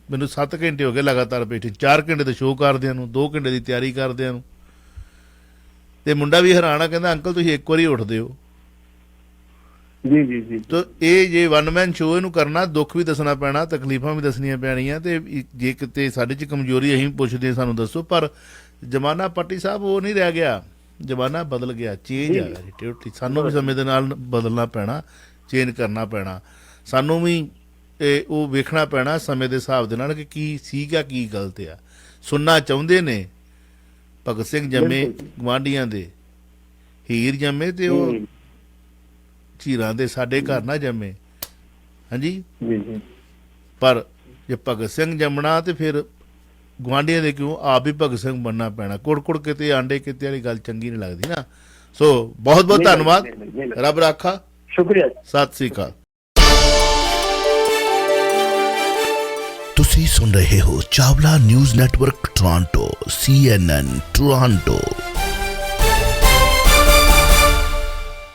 ਮੈਨੂੰ 7 ਘੰਟੇ ਹੋ ਗਏ ਲਗਾਤਾਰ ਬੈਠੇ, 4 ਘੰਟੇ ਦੇ ਸ਼ੋਅ ਕਰਦਿਆਂ ਨੂੰ, 2 ਘੰਟੇ ਦੀ ਤਿਆਰੀ ਕਰਦਿਆਂ ਨੂੰ। ਤੇ ਮੁੰਡਾ ਵੀ ਹੈਰਾਨ ਆ, ਕਹਿੰਦਾ ਅੰਕਲ ਤੁਸੀਂ ਇੱਕ ਵਾਰੀ ਉੱਠਦੇ ਹੋ ਜੀ ਜੀ ਜੀ। ਤਾਂ ਇਹ ਜੇ 1 ਮੈਨ ਸ਼ੋਅ ਇਹਨੂੰ ਕਰਨਾ, ਦੁੱਖ ਵੀ ਦੱਸਣਾ ਪੈਣਾ, ਤਕਲੀਫਾਂ ਵੀ ਦੱਸਣੀਆਂ ਪੈਣੀਆਂ। ਤੇ ਜੇ ਕਿਤੇ ਸਾਡੇ 'ਚ ਕਮਜ਼ੋਰੀ ਅਸੀਂ ਪੁੱਛਦੇ ਸਾਨੂੰ ਦੱਸੋ। ਪਰ ਜ਼ਮਾਨਾ ਪੱਟੀ ਸਾਹਿਬ ਉਹ ਨਹੀਂ ਰਹਿ ਗਿਆ, ਜ਼ਮਾਨਾ ਬਦਲ ਗਿਆ, ਚੇਂਜ ਆ ਗਿਆ ਜੀ ਟੋਟਲੀ। ਸਾਨੂੰ ਵੀ ਸਮੇਂ ਦੇ ਨਾਲ ਬਦਲਣਾ ਪੈਣਾ, ਚੇਂਜ ਕਰਨਾ ਪੈਣਾ। ਸਾਨੂੰ ਵੀ ਉਹ ਵੇਖਣਾ ਪੈਣਾ ਸਮੇਂ ਦੇ ਹਿਸਾਬ ਦੇ ਨਾਲ ਕਿ ਕੀ ਸੀਗਾ ਕੀ ਗਲਤ ਆ। ਸੁਣਨਾ ਚਾਹੁੰਦੇ ਨੇ ਭਗਤ ਸਿੰਘ ਜੰਮੇ ਗੁਆਂਢੀਆਂ ਦੇ, ਹੀਰ ਜੰਮੇ ਤੇ ਉਹ ਝੀਰਾਂ ਦੇ ਸਾਡੇ ਘਰ ਨਾ ਜੰਮੇ। ਹਾਂਜੀ ਪਰ ਜੇ ਭਗਤ ਸਿੰਘ ਜੰਮਣਾ ਤੇ ਫਿਰ ਗੁਆਂਢੀਆਂ ਦੇ ਕਿਉਂ, ਆਪ ਹੀ ਭਗਤ ਸਿੰਘ ਬਣਨਾ ਪੈਣਾ। ਕੁੜ ਕਿਤੇ ਆਂਡੇ ਕਿਤੇ ਵਾਲੀ ਗੱਲ ਚੰਗੀ ਨਹੀਂ ਲੱਗਦੀ ਨਾ। ਸੋ ਬਹੁਤ ਬਹੁਤ ਧੰਨਵਾਦ, ਰੱਬ ਰਾਖਾ, ਸ਼ੁਕਰੀਆ, ਸਤਿ ਸ੍ਰੀ ਅਕਾਲ। ਤੁਸੀਂ ਸੁਣ ਰਹੇ ਹੋ Chawla news network Toronto CNN Toronto.